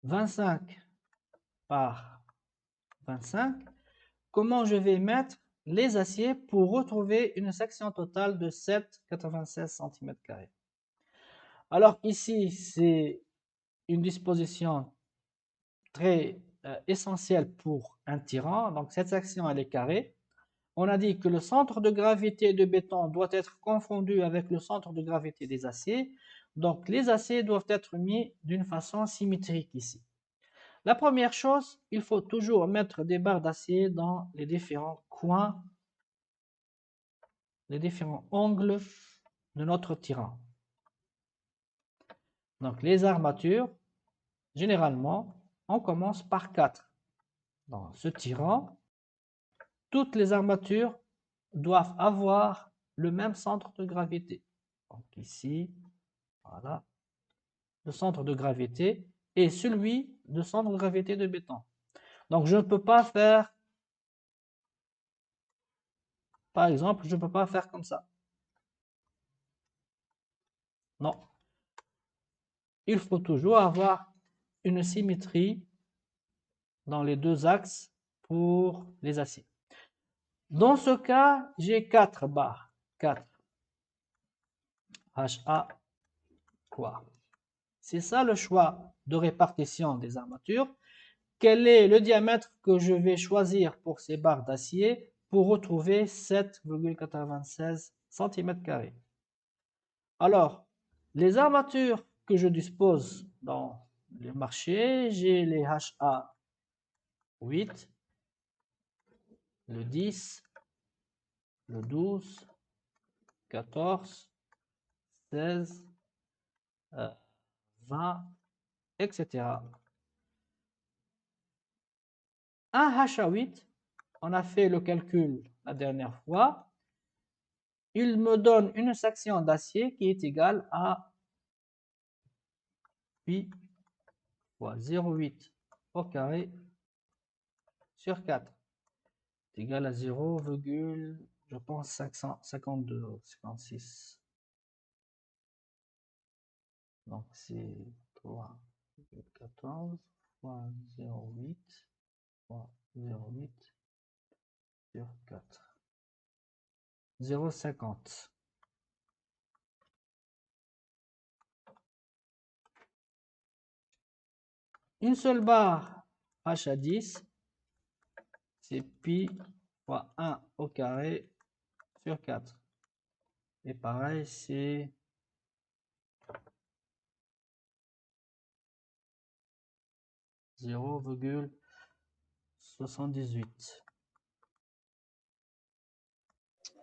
25 par 25, comment je vais mettre les aciers pour retrouver une section totale de 7,96 cm². Alors ici, c'est une disposition très essentielle pour un tirant. Donc cette section, elle est carrée. On a dit que le centre de gravité de béton doit être confondu avec le centre de gravité des aciers. Donc les aciers doivent être mis d'une façon symétrique ici. La première chose, il faut toujours mettre des barres d'acier dans les différents coins, les différents angles de notre tirant. Donc les armatures, généralement, on commence par 4. Dans ce tirant, toutes les armatures doivent avoir le même centre de gravité. Donc ici, voilà, le centre de gravité est celui de centre de gravité de béton. Donc je ne peux pas faire, par exemple, je ne peux pas faire comme ça. Non. Il faut toujours avoir une symétrie dans les deux axes pour les aciers. Dans ce cas, j'ai 4 barres. 4. HA quoi. C'est ça le choix de répartition des armatures. Quel est le diamètre que je vais choisir pour ces barres d'acier pour retrouver 7,96 cm²? Alors, les armatures que je dispose dans le marché, j'ai les HA 8, le 10, le 12, 14, 16, 20, etc. Un HA8, on a fait le calcul la dernière fois, il me donne une section d'acier qui est égale à 8 fois 0,8 au carré sur 4. C'est égal à 0, je pense 552, 56. Donc c'est 3,14 fois 0,8 fois 0,8 sur 4. 0,50. Une seule barre HA10, c'est pi fois 1 au carré sur 4. Et pareil, c'est 0,78.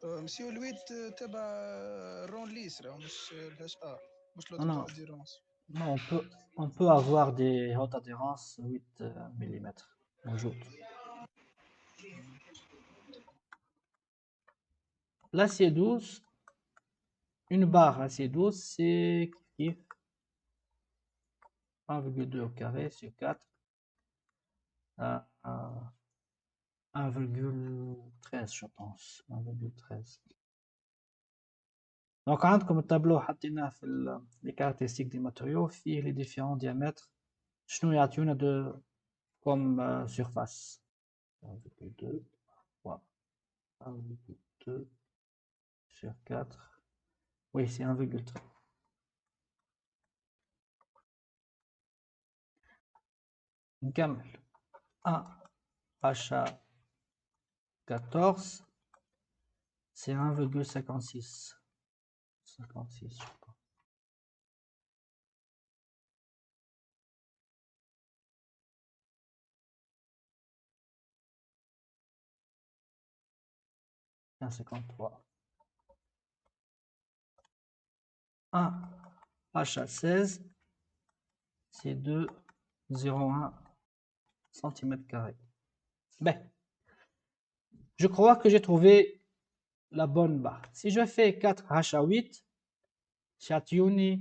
مسيو الويت تبع رون ليس راه مش الهاش ا مش
Non, non,
اديرونس.
non, on peut avoir des hautes adhérences 8 mm. L'acier 12, une barre acier 12, c'est 1,2 au carré sur 4. 1,13 je pense. 1,13. Donc, عندكم التابلو حطيناه في les caractéristiques des matériaux فيه les différents diamètres شنو يعطيونا de comme surface. 1,2 fois 1,2 sur 4. Oui, c'est 1,13. نكمل 1 HA14 c'est 1,56. 56 je crois. Un 53. 1 HA16 c'est 2,01 cm². Ben, je crois que j'ai trouvé la bonne barre. Si je fais 4 HA8, j'atteins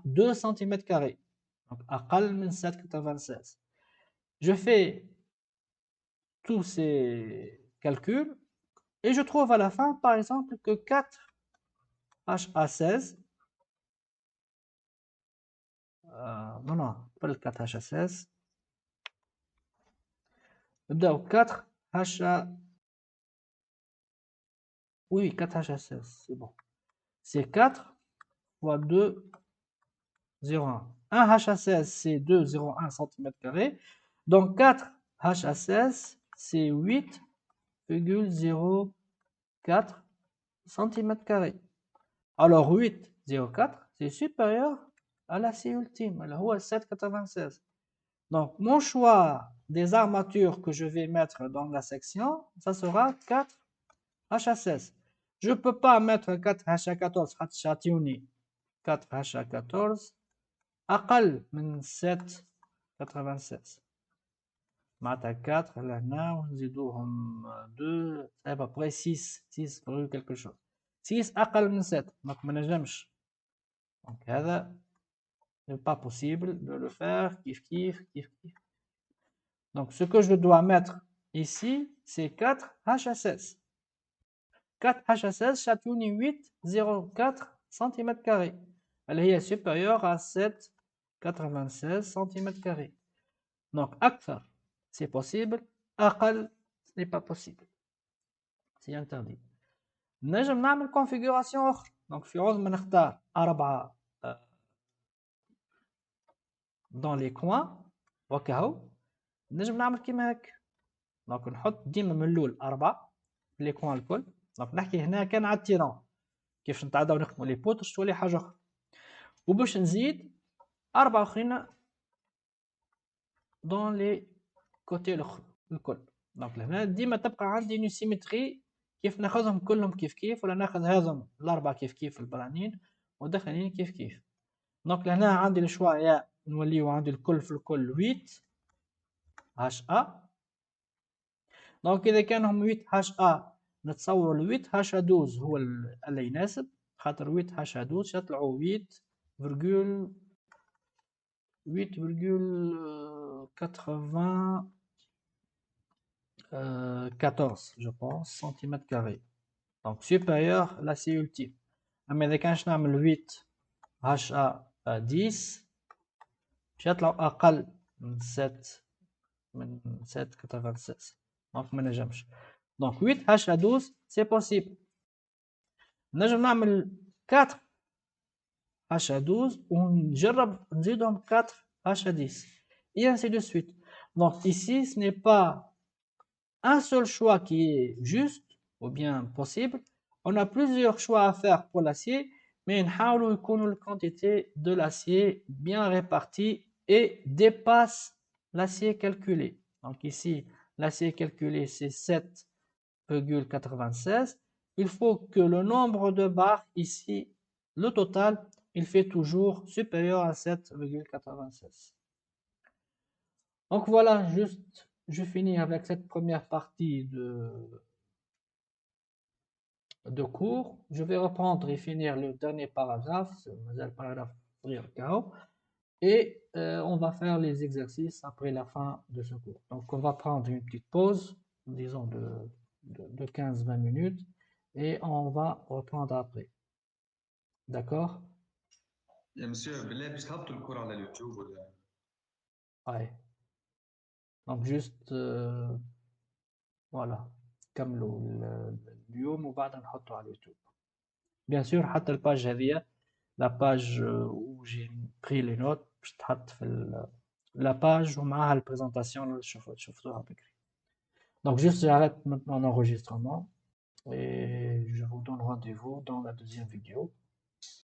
2 cm². Donc, أقل من 7,96. Je fais tous ces calculs et je trouve à la fin, par exemple, que 4 HA16, non, pas le 4 HA16, 4 HA, oui, 4 HA16, c'est bon. C'est 4 fois 2, 0,1. 1 HA16, c'est 2,01 cm². Donc 4 HA16, c'est 8,04 cm². Alors 8,04, c'est supérieur à l'acier ultime, là où 7,96. Donc mon choix des armatures que je vais mettre dans la section, ça sera 4 HA16. Je ne peux pas mettre 4 HA14 حتعطيوني 4 HA14 أقل من 7,96. معناتها 4 لهنا ونزيدوهم 2 à peu près 6 quelque chose. 6 أقل من 7 donc ما نجمش. Donc هذا n'est pas possible de le faire كيف. Donc ce que je dois mettre ici c'est 4 HA16. 4 HA16 شاتوني 8,04 cm². Elle est supérieure à 7,96 cm². Donc أكثر c'est possible, أقل ce n'est pas possible. C'est interdit. نجم نعمل configuration أخرى. Donc في عوض ما نختار 4 dans les coins وكهو نجم نعمل كيما هكا. دونك نحط ديما من الأول 4 في لي كوان الكل. دونك نحكي هنا كان على التيران كيفاش نتعداو نخدمو لي بوتش تولي حاجة أخرى. وباش نزيد 4 أخرين dans les côtés الكل. دونك لهنا ديما تبقى عندي une symétrie كيف ناخذهم كلهم كيف ولا ناخذ هذم الأربعة كيف البرانين ودخلين كيف. دونك لهنا عندي الشوا يا نوليو عندي الكل في الكل 8 HA. دونك إذا كانهم 8 HA نتصور ال 8 HA12 هو اللي يناسب خاطر 8 HA12 يطلعوا 8,94 je pense cm². Donc supérieur à l'acier ultime. أما إذا كانش نعمل 8 HA10 باش يطلعوا أقل من 7,96. دونك ما نجمش. Donc 8 HA12 c'est possible. نجم نعمل 4 HA12 ونجرب نزيدهم 4 HA10 et ainsi de suite. Donc ici ce n'est pas un seul choix qui est juste ou bien possible. On a plusieurs choix à faire pour l'acier, mais نحاولوا يكونوا la quantité de l'acier bien répartie et dépasse l'acier calculé. Donc ici, l'acier calculé, c'est 7,96. Il faut que le nombre de barres ici, le total, il fait toujours supérieur à 7,96. Donc voilà, juste, je finis avec cette première partie de cours. Je vais reprendre et finir le dernier paragraphe, c'est le paragraphe et on va faire les exercices après la fin de ce cours. Donc on va prendre une petite pause, disons de 15-20 minutes, et on va reprendre après. D'accord?
يا مسيو بالله باش تهبطوا الكور على اليوتيوب ولا
Ouais. Donc juste voilà كملوا اليوم وبعدها نحطه على اليوتيوب. Bien sûr حتى الباج هذه la page où j'ai pris les notes باش تحط في la page ومعها البرزنتاسيون اللي شفتوها بكري. Donc juste j'arrête maintenant l'enregistrement et je vous donne rendez-vous dans la deuxième vidéo.